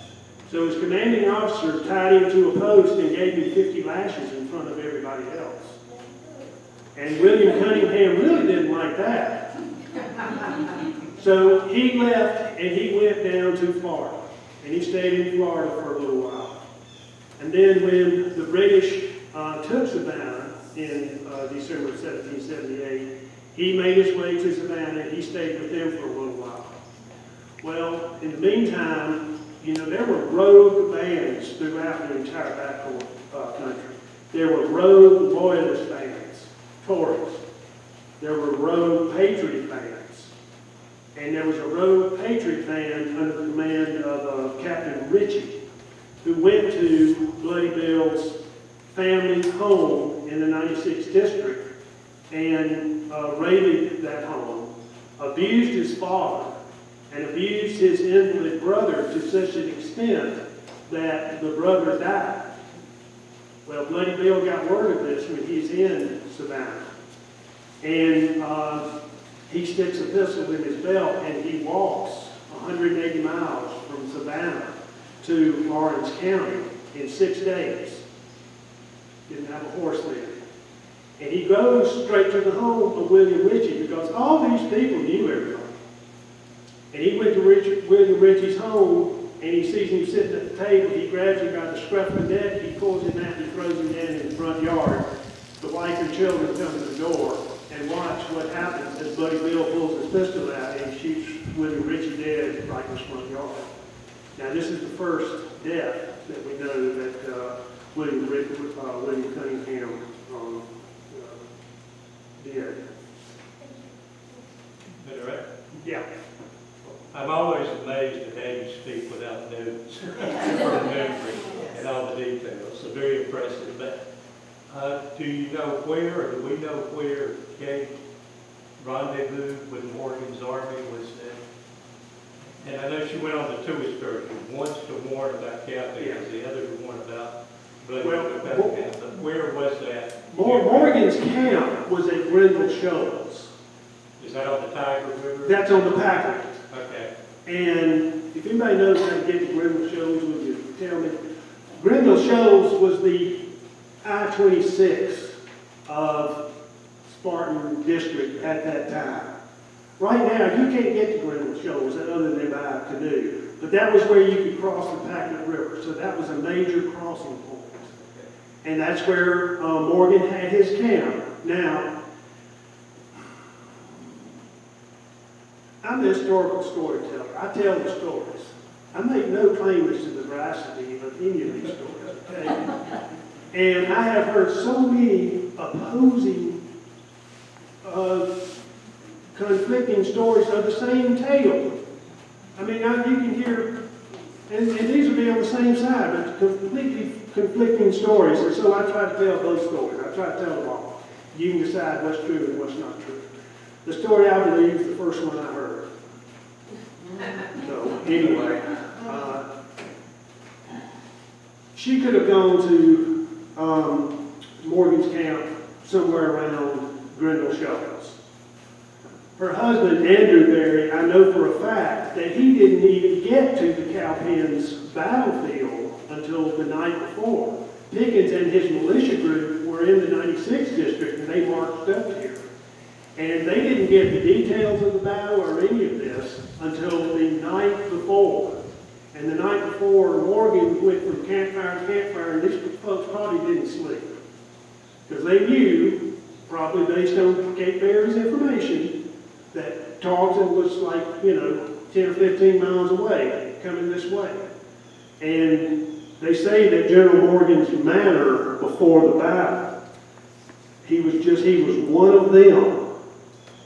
So his commanding officer tied him to a post and gave him 50 lashes in front of everybody else. And William Cunningham really didn't like that. So he left and he went down to Florida. And he stayed in Florida for a little while. And then when the British took Savannah in December of 1778, he made his way to Savannah and he stayed with them for a little while. Well, in the meantime, there were rogue bands throughout the entire back country. There were rogue loyalist bands, Tories. There were rogue patriot bands. And there was a rogue patriot band under the command of Captain Ritchie, who went to Bloody Bill's family home in the 96th district and raided that home, abused his father, and abused his invalid brother to such an extent that the brother died. Well, Bloody Bill got word of this when he's in Savannah. And he sticks a pistol in his belt and he walks 180 miles from Savannah to Lawrence County in 6 days. Didn't have a horse there. And he goes straight to the home of William Ritchie because all these people knew everybody. And he went to William Ritchie's home, and he sees him sitting at the table. He grabs him by the scruff of the neck, he pulls him out, and he throws him down in the front yard. The wife and children come to the door and watch what happens as Bloody Bill pulls his pistol out and shoots William Ritchie dead right in his front yard. Now, this is the first death that we know that William Cunningham did. Right? Yeah. I'm always amazed at how you speak without notes from memory and all the details. So very impressive. But do you know where, or do we know where Kate rendezvoused with Morgan's army was then? And I know she went on the two excursions, once to warn about Cowboys, the other to warn about Bloody Bill Cunningham. where was that? Morgan's camp was at Grindle Shoals. Is that on the Tiger River? That's on the Packard. Okay. And if anybody knows how to get to Grindle Shoals, would you tell me? Grindle Shoals was the I-26 of Spartan District at that time. Right now, you can't get to Grindle Shoals other than by canoe. But that was where you could cross the Packard River. So that was a major crossing point. And that's where Morgan had his camp. Now, I'm a historical storyteller. I tell the stories. I make no claims to the veracity of any of these stories, okay? And I have heard so many opposing, conflicting stories of the same tale. I mean, you can hear, and these will be on the same side, but completely conflicting stories. And so I try to tell both stories. I try to tell them all. You can decide what's true and what's not true. The story I believe is the first one I heard. So anyway, she could have gone to Morgan's camp somewhere around Grindle Shoals. Her husband, Andrew Berry, I know for a fact that he didn't even get to the Cowpens battlefield until the night before. Pickens and his militia group were in the 96th district and they marched up here. And they didn't get the details of the battle or any of this until the night before. And the night before, Morgan went from campfire to campfire, and these folks probably didn't sleep. Because they knew, probably based on Kate Berry's information, that Tarleton was like, 10 or 15 miles away, coming this way. And they say that General Morgan's manner before the battle, he was one of them.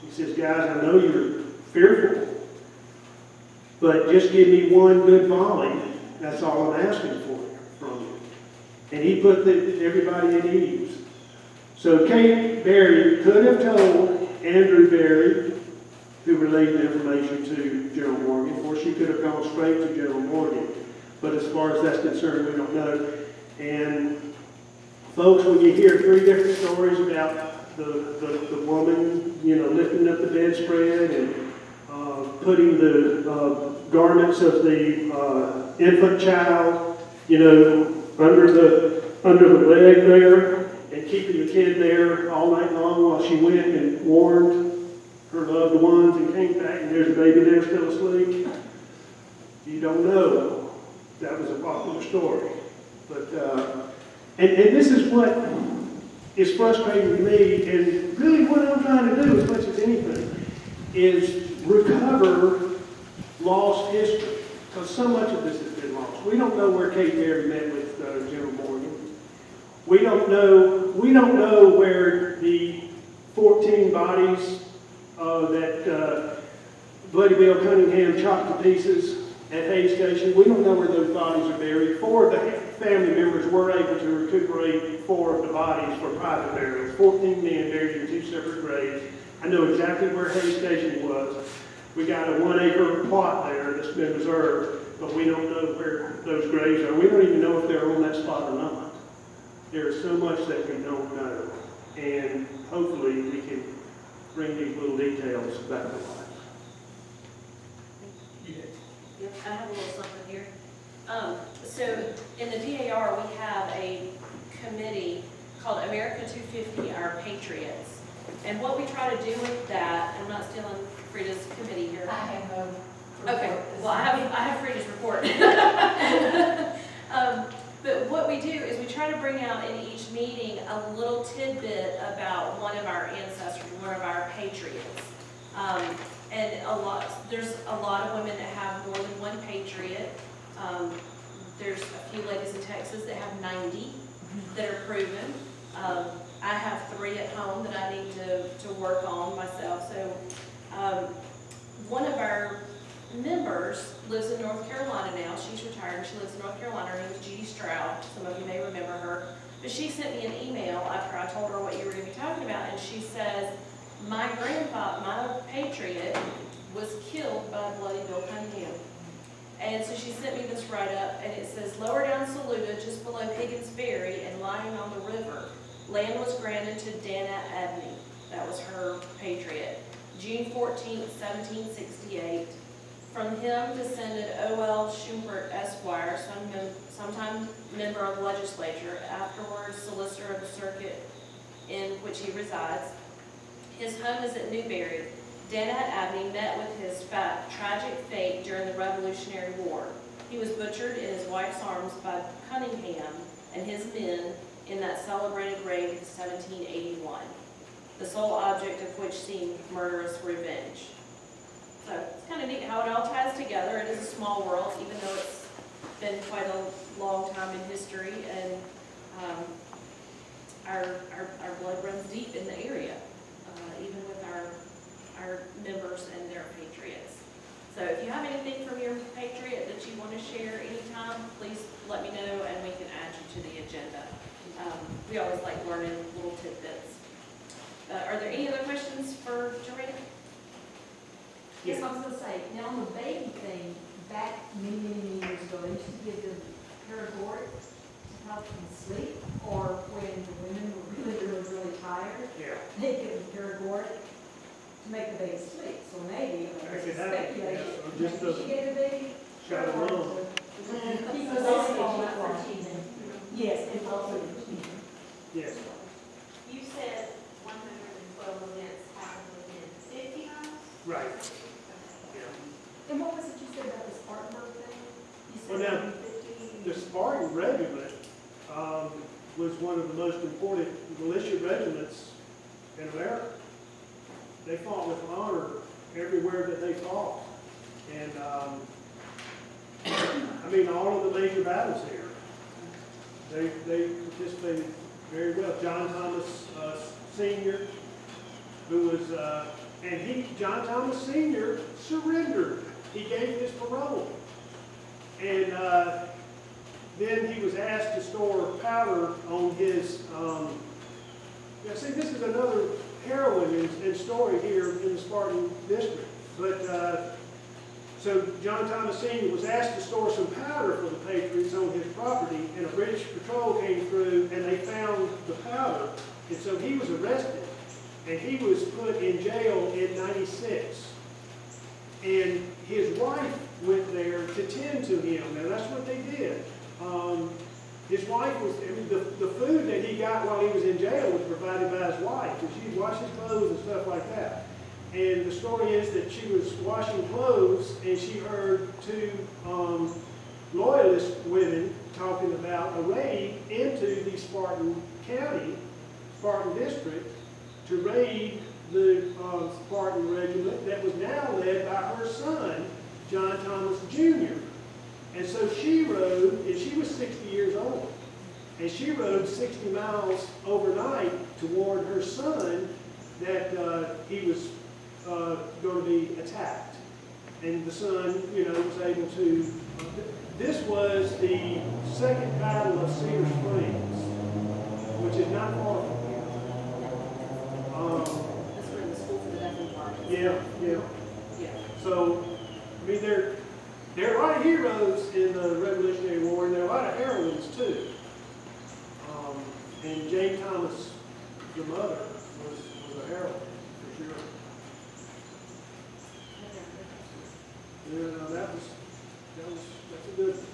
He says, guys, I know you're fearful, but just give me one good volley. That's all I'm asking from you. And he put everybody at ease. So Kate Berry could have told Andrew Berry, who relayed the information to General Morgan, or she could have gone straight to General Morgan. But as far as that's concerned, we don't know. And folks, when you hear three different stories about the woman, lifting up the bedspread and putting the garments of the infant child, under the leg there, and keeping the kid there all night long while she went and warned her loved ones and came back and there's a baby there still asleep. You don't know. That was a popular story. But and this is what is frustrating to me, and really what I'm trying to do as much as anything is recover lost history, because so much of this has been lost. We don't know where Kate Berry met with General Morgan. We don't know where the 14 bodies that Bloody Bill Cunningham chopped to pieces at Hays Station. We don't know where those bodies are buried. 4 of the family members were able to recuperate 4 of the bodies for private burials. 14 men buried in 2 separate graves. I know exactly where Hays Station was. We got a 1-acre plot there that's been reserved, but we don't know where those graves are. We don't even know if they're on that spot or not. There is so much that we don't know, and hopefully we can bring these little details back to life. Yep, I have a little something here. So in the DAR, we have a committee called America 250, Our Patriots. And what we try to do with that, I'm not stealing Frida's committee here. I have a Okay, well, I have Frida's report. But what we do is we try to bring out in each meeting a little tidbit about one of our ancestors, one of our patriots. And there's a lot of women that have more than one patriot. There's a few ladies in Texas that have 90 that are proven. I have 3 at home that I need to work on myself. So one of our members lives in North Carolina now. She's retired. She lives in North Carolina. Her name is Judy Stroud. Some of you may remember her. But she sent me an email after I told her what you were going to be talking about, and she says, my patriot, was killed by Bloody Bill Cunningham. And so she sent me this write-up, and it says, lower down Saluda, just below Piggins Ferry, and lying on the river, Land was granted to Dana Abney, that was her patriot, June 14, 1768. From him descended O.L. Schumpert Esquire, sometime member of the legislature, afterwards solicitor of the circuit in which he resides. His home is at Newberry. Dana Abney met with his tragic fate during the Revolutionary War. He was butchered in his wife's arms by Cunningham and his men in that celebrated raid of 1781, the sole object of which seemed murderous revenge. So it's kind of neat how it all ties together. It is a small world, even though it's been quite a long time in history, and our blood runs deep in the area, even with our members and their patriots. So if you have anything from your patriot that you want to share anytime, please let me know and we can add you to the agenda. We always like learning little tidbits. Are there any other questions for Durant? Yes, I was gonna say, now on the baby thing, back many years ago, they used to give them paregoric to help them sleep, or when the women were really tired, Yeah. they give them paregoric to make the baby sleep. So maybe, That there's could a happen, speculation, yeah, or maybe just she gave the baby shot of paregoric lung. to keep us all for teething. Yes, and also teething. Yes. You said 112 events happened within 50 miles? Right. And what was it you said about the Spartanburg thing? You said Well, now, 150? The Spartan regiment was one of the most important militia regiments in America. They fought with honor everywhere that they fought. And, I mean, all of the major battles here, they participated very well. John Thomas Sr., who was, John Thomas Sr. surrendered. He gave his parole. And then he was asked to store powder on his, see, this is another heroine in story here in the Spartan district. But, so John Thomas Sr. was asked to store some powder for the Patriots on his property, and a British patrol came through and they found the powder. And so he was arrested, and he was put in jail in '96. And his wife went there to tend to him. Now, that's what they did. His wife was, the food that he got while he was in jail was provided by his wife, and she'd wash his clothes and stuff like that. And the story is that she was washing clothes, and she heard two loyalist women talking about a raid into the Spartan County, Spartan District, to raid the Spartan regiment that was now led by her son, John Thomas Jr. And so she rode, and she was 60 years old, and she rode 60 miles overnight to warn her son that he was going to be attacked. And the son, was able to, this was the second battle of Cedar Springs, which is not far from here. That's where the school for the deaf and blind is. Yeah. Yeah. So, I mean, there are a lot of heroes in the Revolutionary War, and there are a lot of heroines too. And Jane Thomas, the mother, was a heroine for sure. Yeah, no, that's a good one.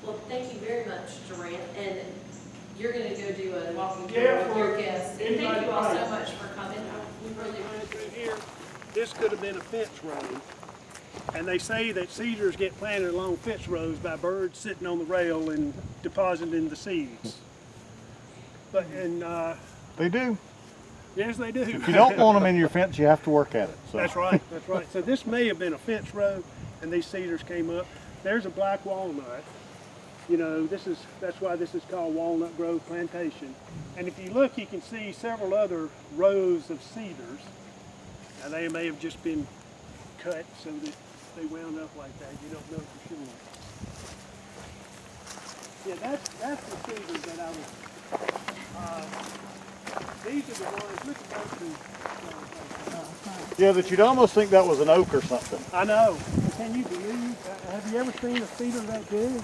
Well, thank you very much, Durant, and you're gonna go do a walking tour Yeah, with for your guests. And thank you all so anybody. much for coming. We really appreciate it. Here, this could have been a fence row, and they say that cedars get planted along fence rows by birds sitting on the rail and depositing the seeds. But They do. yes, they do. If you don't want them in your fence, you have to work at it. So. That's right. That's right. So this may have been a fence row, and these cedars came up. There's a black walnut. That's why this is called Walnut Grove Plantation. And if you look, you can see several other rows of cedars. Now they may have just been cut so that they wound up like that. You don't know for sure. Yeah, that's the cedars that I was. These are the ones. Look at those two. Yeah, that you'd almost think that was an oak or something. I know. Can you believe? Have you ever seen a cedar that big?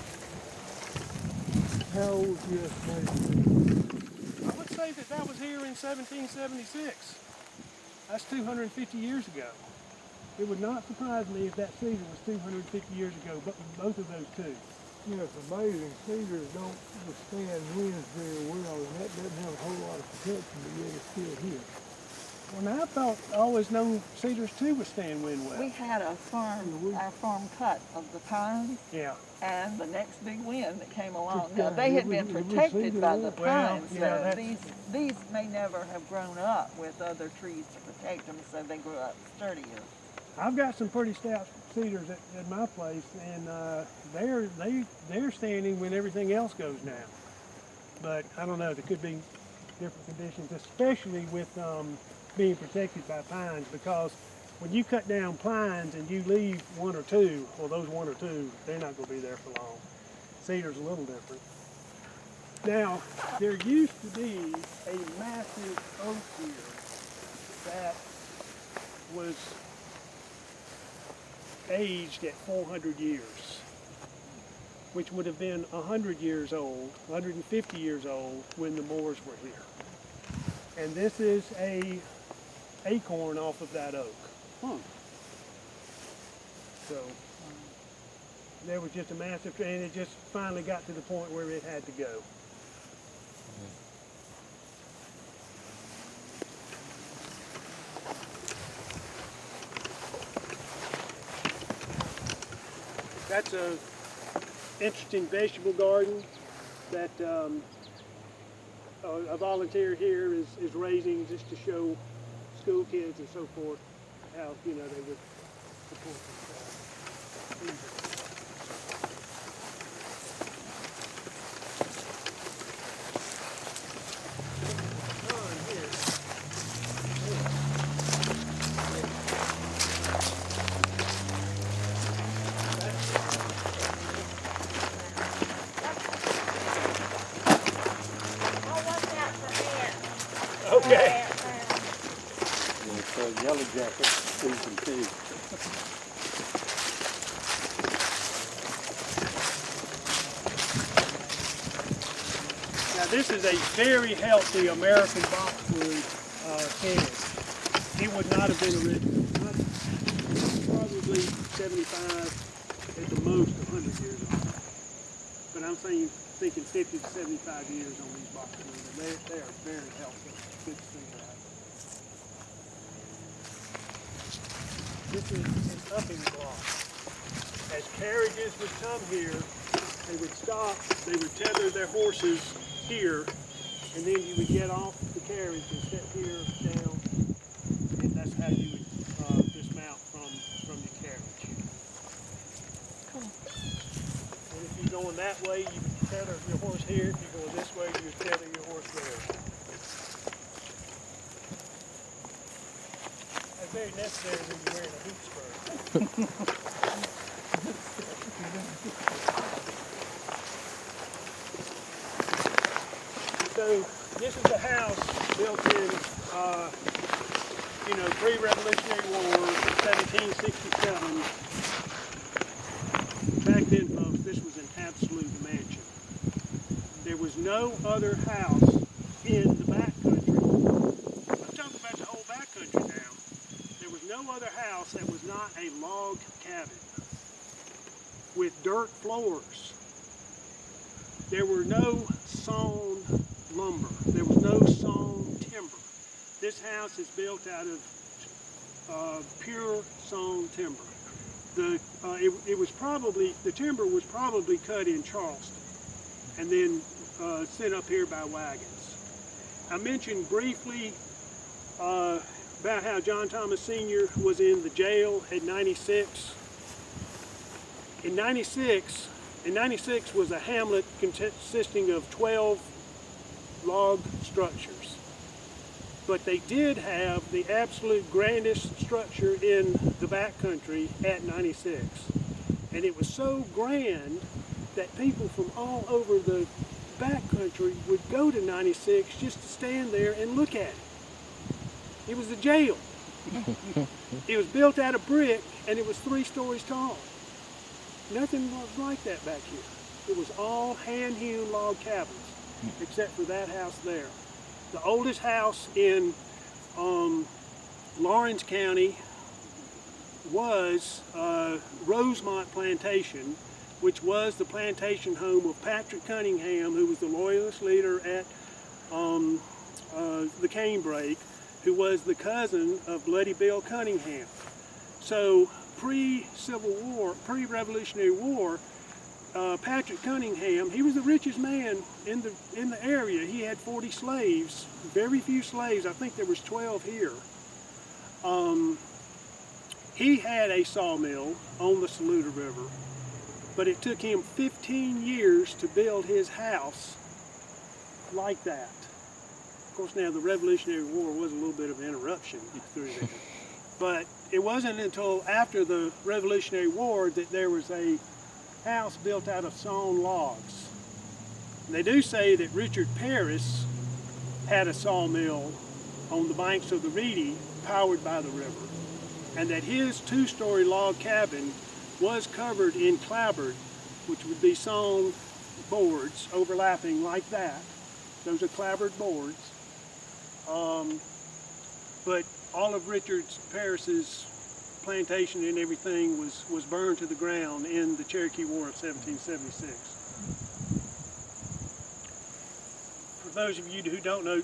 How old do you estimate? I would say that was here in 1776. That's 250 years ago. It would not surprise me if that cedar was 250 years ago, but both of those two. You know, it's amazing. Cedars don't withstand winds very well, and that doesn't have a whole lot of protection, but yet it's still here. Well, now I always known cedars too withstand wind well. We had our farm cut of the pines, Yeah. and the next big wind that came along. Yeah, Now, they had been it was protected by the Well, pines, yeah, so that's- these may never have grown up with other trees to protect them, so they grew up sturdier. I've got some pretty stout cedars at my place, and they're standing when everything else goes down. But I don't know. There could be different conditions, especially with being protected by pines, because when you cut down pines and you leave one or two, well, those one or two, they're not going to be there for long. Cedar's a little different. Now, there used to be a massive oak here that was aged at 400 years, which would have been 100 years old, 150 years old when the Moors were here. And this is a acorn off of that oak. So there was just a massive tree, and it just finally got to the point where it had to go. That's a interesting vegetable garden that a volunteer here is raising just to show school kids and so forth how, you know, they would support themselves. Okay. It's yellow jacket season too. Now this is a very healthy American boxwood can. It would not have been original. Probably 75, at the most 100 years old. But I'm thinking 50 to 75 years on these boxwoods. They are very healthy. Good to see that. This is an upping block. As carriages would come here, they would stop, they would tether their horses here, and then you would get off the carriage and sit here down, and that's how you would dismount from your carriage. Cool. And if you're going that way, you would tether your horse here. If you're going this way, you would tether your horse there. That's very necessary when you're wearing a hoop skirt. So this is a house built in, pre-Revolutionary War, 1767. Back then, folks, this was an absolute mansion. There was no other house in the back country. I'm talking about the whole back country now. There was no other house that was not a log cabin with dirt floors. There were no sawn lumber. There was no sawn timber. This house is built out of pure sawn timber. The timber was probably cut in Charleston and then sent up here by wagons. I mentioned briefly about how John Thomas Sr. was in the jail at 96. In 96 was a hamlet consisting of 12 log structures. But they did have the absolute grandest structure in the backcountry at 96. And it was so grand that people from all over the backcountry would go to 96 just to stand there and look at it. It was the jail. It was built out of brick and it was 3 stories tall. Nothing was like that back here. It was all hand-hewn log cabins, except for that house there. The oldest house in Lawrence County was Rosemont Plantation, which was the plantation home of Patrick Cunningham, who was the loyalist leader at the canebrake, who was the cousin of Bloody Bill Cunningham. So pre-Civil War, pre-Revolutionary War, Patrick Cunningham, he was the richest man in the area. He had 40 slaves, very few slaves. I think there was 12 here. He had a sawmill on the Saluda River, but it took him 15 years to build his house like that. Of course, now the Revolutionary War was a little bit of an interruption through there. But it wasn't until after the Revolutionary War that there was a house built out of sawn logs. And they do say that Richard Paris had a sawmill on the banks of the Reedy powered by the river, and that his two-story log cabin was covered in clapboard, which would be sawn boards overlapping like that. Those are clapboard boards. But all of Richard Paris's plantation and everything was burned to the ground in the Cherokee War of 1776. For those of you who don't know,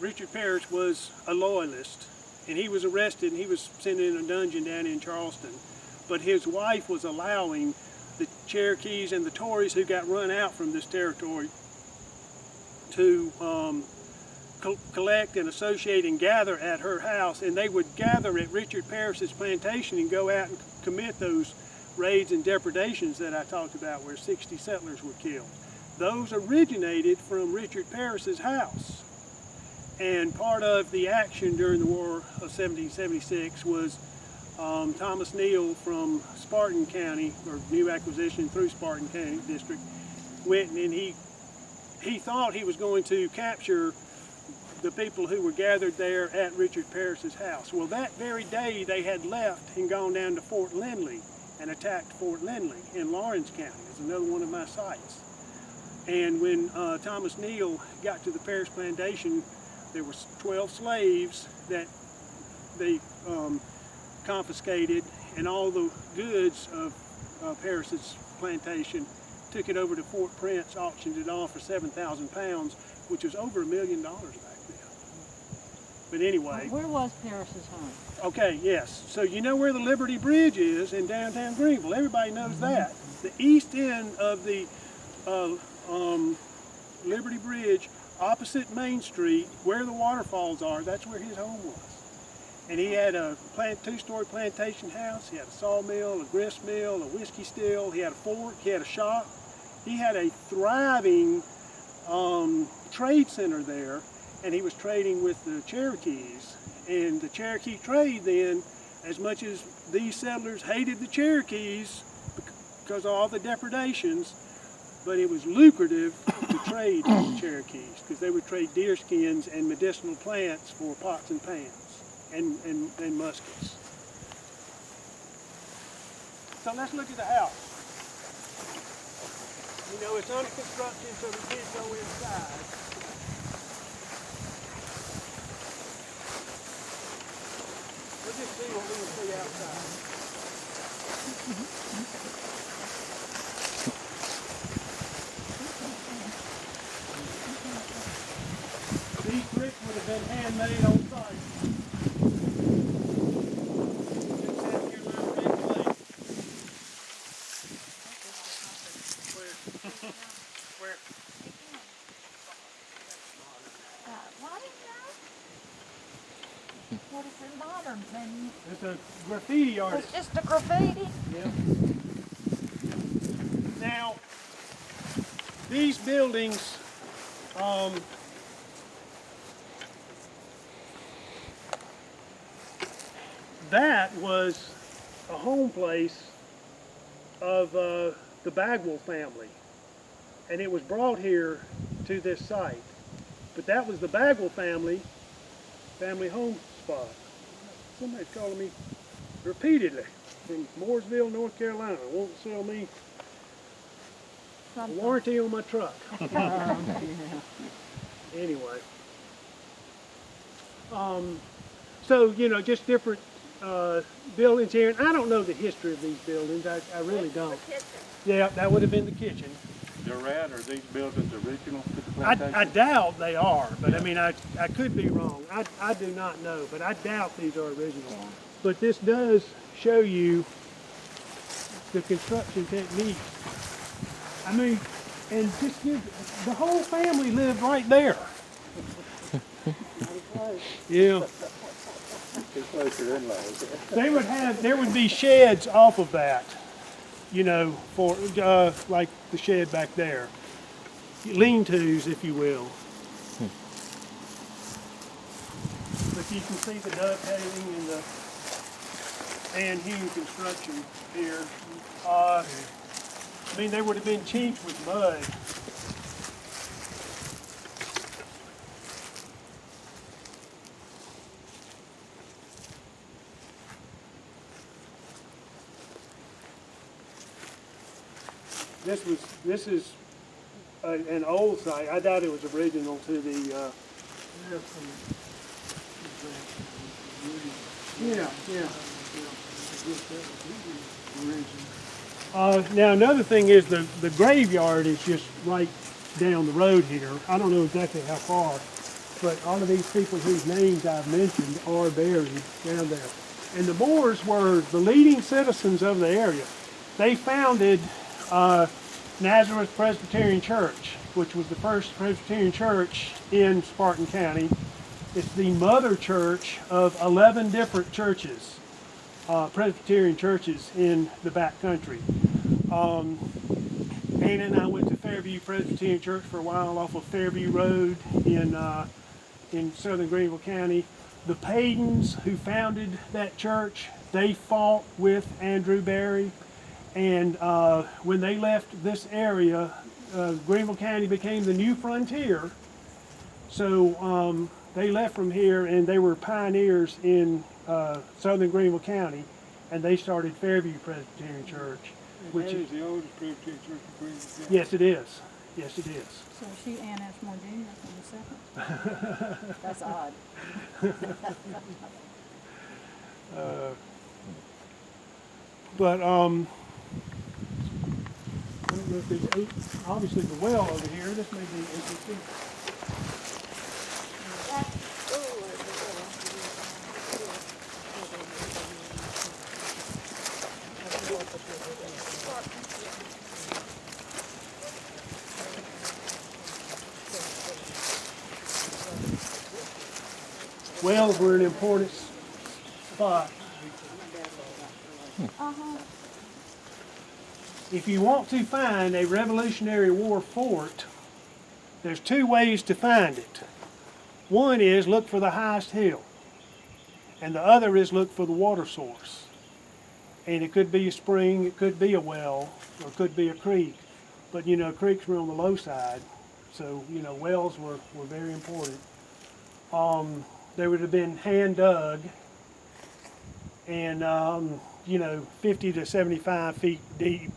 Richard Paris was a loyalist, and he was arrested and he was sent in a dungeon down in Charleston. But his wife was allowing the Cherokees and the Tories who got run out from this territory to collect and associate and gather at her house, and they would gather at Richard Paris's plantation and go out and commit those raids and depredations that I talked about where 60 settlers were killed. Those originated from Richard Paris's house. And part of the action during the War of 1776 was Thomas Neal from Spartan County, or new acquisition through Spartan County District, went and he thought he was going to capture the people who were gathered there at Richard Paris's house. Well, that very day they had left and gone down to Fort Lindley and attacked Fort Lindley in Lawrence County. It's another one of my sites. And when Thomas Neal got to the Paris plantation, there were 12 slaves that they confiscated, and all the goods of Paris's plantation, took it over to Fort Prince, auctioned it off for 7,000 pounds, which was over $1 million back then. But anyway. Where was Paris's home? Okay, yes. So you know where the Liberty Bridge is in downtown Greenville. Everybody knows that. The east end of the Liberty Bridge, opposite Main Street, where the waterfalls are, that's where his home was. And he had a two-story plantation house. He had a sawmill, a grist mill, a whiskey still. He had a fork. He had a shop. He had a thriving trade center there, and he was trading with the Cherokees. And the Cherokee trade then, as much as these settlers hated the Cherokees because of all the depredations, but it was lucrative to trade with the Cherokees because they would trade deer skins and medicinal plants for pots and pans and muskets. So let's look at the house. You know, it's under construction, so we can't go inside. We'll just see what we can see outside. These bricks would have been handmade on site. What is it modern? And It's a graffiti artist. it's just a graffiti? Yeah. Now, these buildings, that was a home place of the Bagwell family, and it was brought here to this site. But that was the Bagwell family home spot. Somebody's calling me repeatedly from Mooresville, North Carolina, wanting to sell me A warranty on my truck. Anyway. So, you know, just different buildings here. And I don't know the history of these buildings. I really don't. Yeah, that would have been the kitchen. Durant, are these buildings original to the I plantation? doubt they are, but I mean, I could be wrong. I do not know, but I doubt these are original. But this does show you the construction technique. I mean, and just the whole family lived right there. Yeah. Too close to in-laws. There would be sheds off of that, you know, for like the shed back there. Lean-tos, if you will. But you can see the dovetailing and the hand-hewn construction here. I mean, they would have been chinked with mud. This is an old site. I doubt it was original to the. Yeah. Now another thing is the graveyard is just right down the road here. I don't know exactly how far, but all of these people whose names I've mentioned are buried down there. And the Moores were the leading citizens of the area. They founded Nazareth Presbyterian Church, which was the first Presbyterian church in Spartan County. It's the mother church of 11 different churches, Presbyterian churches in the back country. Anna and I went to Fairview Presbyterian Church for a while off of Fairview Road in southern Greenville County. The Paydens, who founded that church, they fought with Andrew Berry. And when they left this area, Greenville County became the new frontier. So they left from here and they were pioneers in southern Greenville County, and they started Fairview Presbyterian Church. Which is the oldest Presbyterian church in Greenville County. Yes, it is. Yes, it is. So she Ann Ashmore Jr. from the second? That's odd. But I don't know if there's obviously the well over here. This may be interesting. Wells were an important spot. If you want to find a Revolutionary War fort, there's two ways to find it. One is look for the highest hill, and the other is look for the water source. And it could be a spring, it could be a well, or it could be a creek. But you know, creeks were on the low side, so you know, wells were very important. They would have been hand dug, and you know, 50 to 75 feet deep.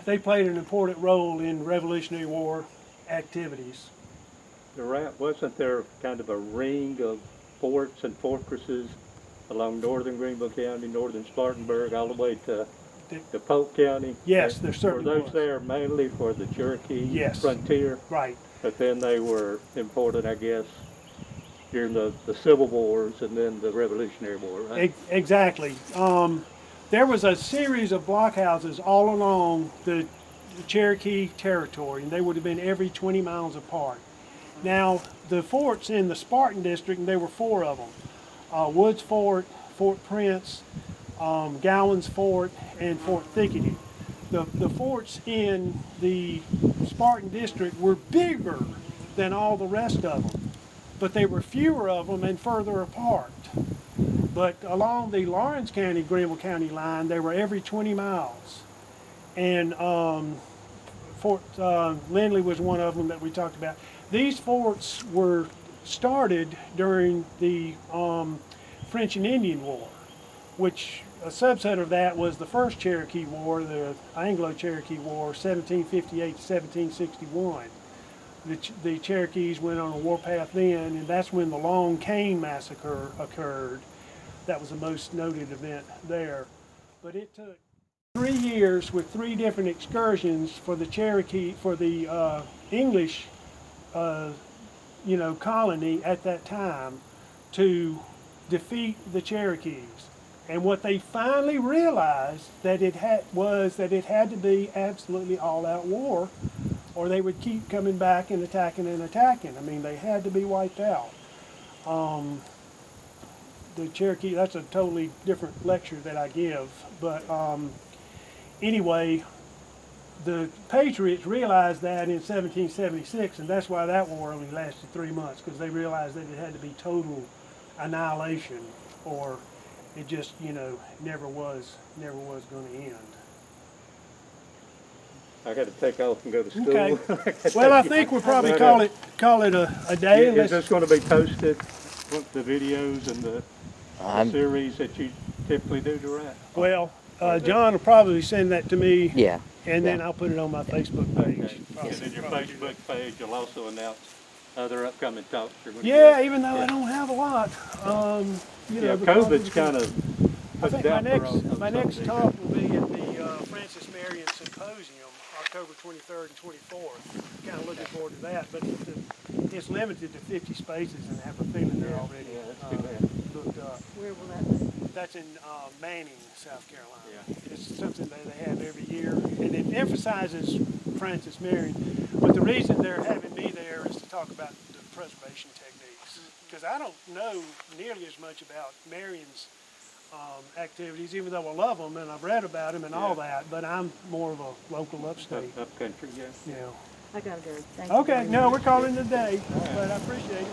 They played an important role in Revolutionary War activities. Durant, wasn't there kind of a ring of forts and fortresses along northern Greenville County, northern Spartanburg, all the way to Polk County? Yes, there certainly Were those was. there mainly for the Cherokee Yes. frontier? Right. But then they were important, I guess, during the Civil Wars and then the Revolutionary War, right? Exactly. There was a series of blockhouses all along the Cherokee territory, and they would have been every 20 miles apart. Now, the forts in the Spartan district, and there were 4 of them, Woods Fort, Fort Prince, Gowan's Fort, and Fort Thickety. The forts in the Spartan district were bigger than all the rest of them, but there were fewer of them and further apart. But along the Lawrence County, Greenville County line, they were every 20 miles. And Fort Lindley was one of them that we talked about. These forts were started during the French and Indian War, which a subset of that was the first Cherokee War, the Anglo-Cherokee War, 1758 to 1761. The Cherokees went on a warpath then, and that's when the Long Cane Massacre occurred. That was the most noted event there. But it took 3 years with 3 different excursions for the Cherokee, for the English, colony at that time to defeat the Cherokees. And what they finally realized that it had to be absolutely all-out war, or they would keep coming back and attacking and attacking. I mean, they had to be wiped out. The Cherokee, that's a totally different lecture that I give, but anyway, the Patriots realized that in 1776, and that's why that war only lasted 3 months, because they realized that it had to be total annihilation, or it just, never was going to end. I got to take off and go to school. Okay. Well, I think we'll probably call it a day. Is this going to be posted, the videos and the series that you typically do, Durant? Well, John will probably send that to me. Yeah. And then I'll put it on my Facebook page. Okay. And then your Facebook page will also announce other upcoming talks you're going to Yeah, do. even though I don't have a lot. COVID's kind of I put think down my next talk will be at the Francis Marion Symposium, October 23rd and 24th. Kind of looking forward to that, but it's limited to 50 spaces, and I have a feeling they're already booked up. Where will that be? That's in Manning, South Carolina. Yeah. It's something that they have every year, and it emphasizes Francis Marion. But the reason they're having me there is to talk about the preservation techniques, because I don't know nearly as much about Marion's activities, even though I love them and I've read about them and all that. But I'm more of a local upstate. Upcountry, yeah. Yeah. I gotta go. Thank you. Okay, no, we're calling it a day, but I appreciate it.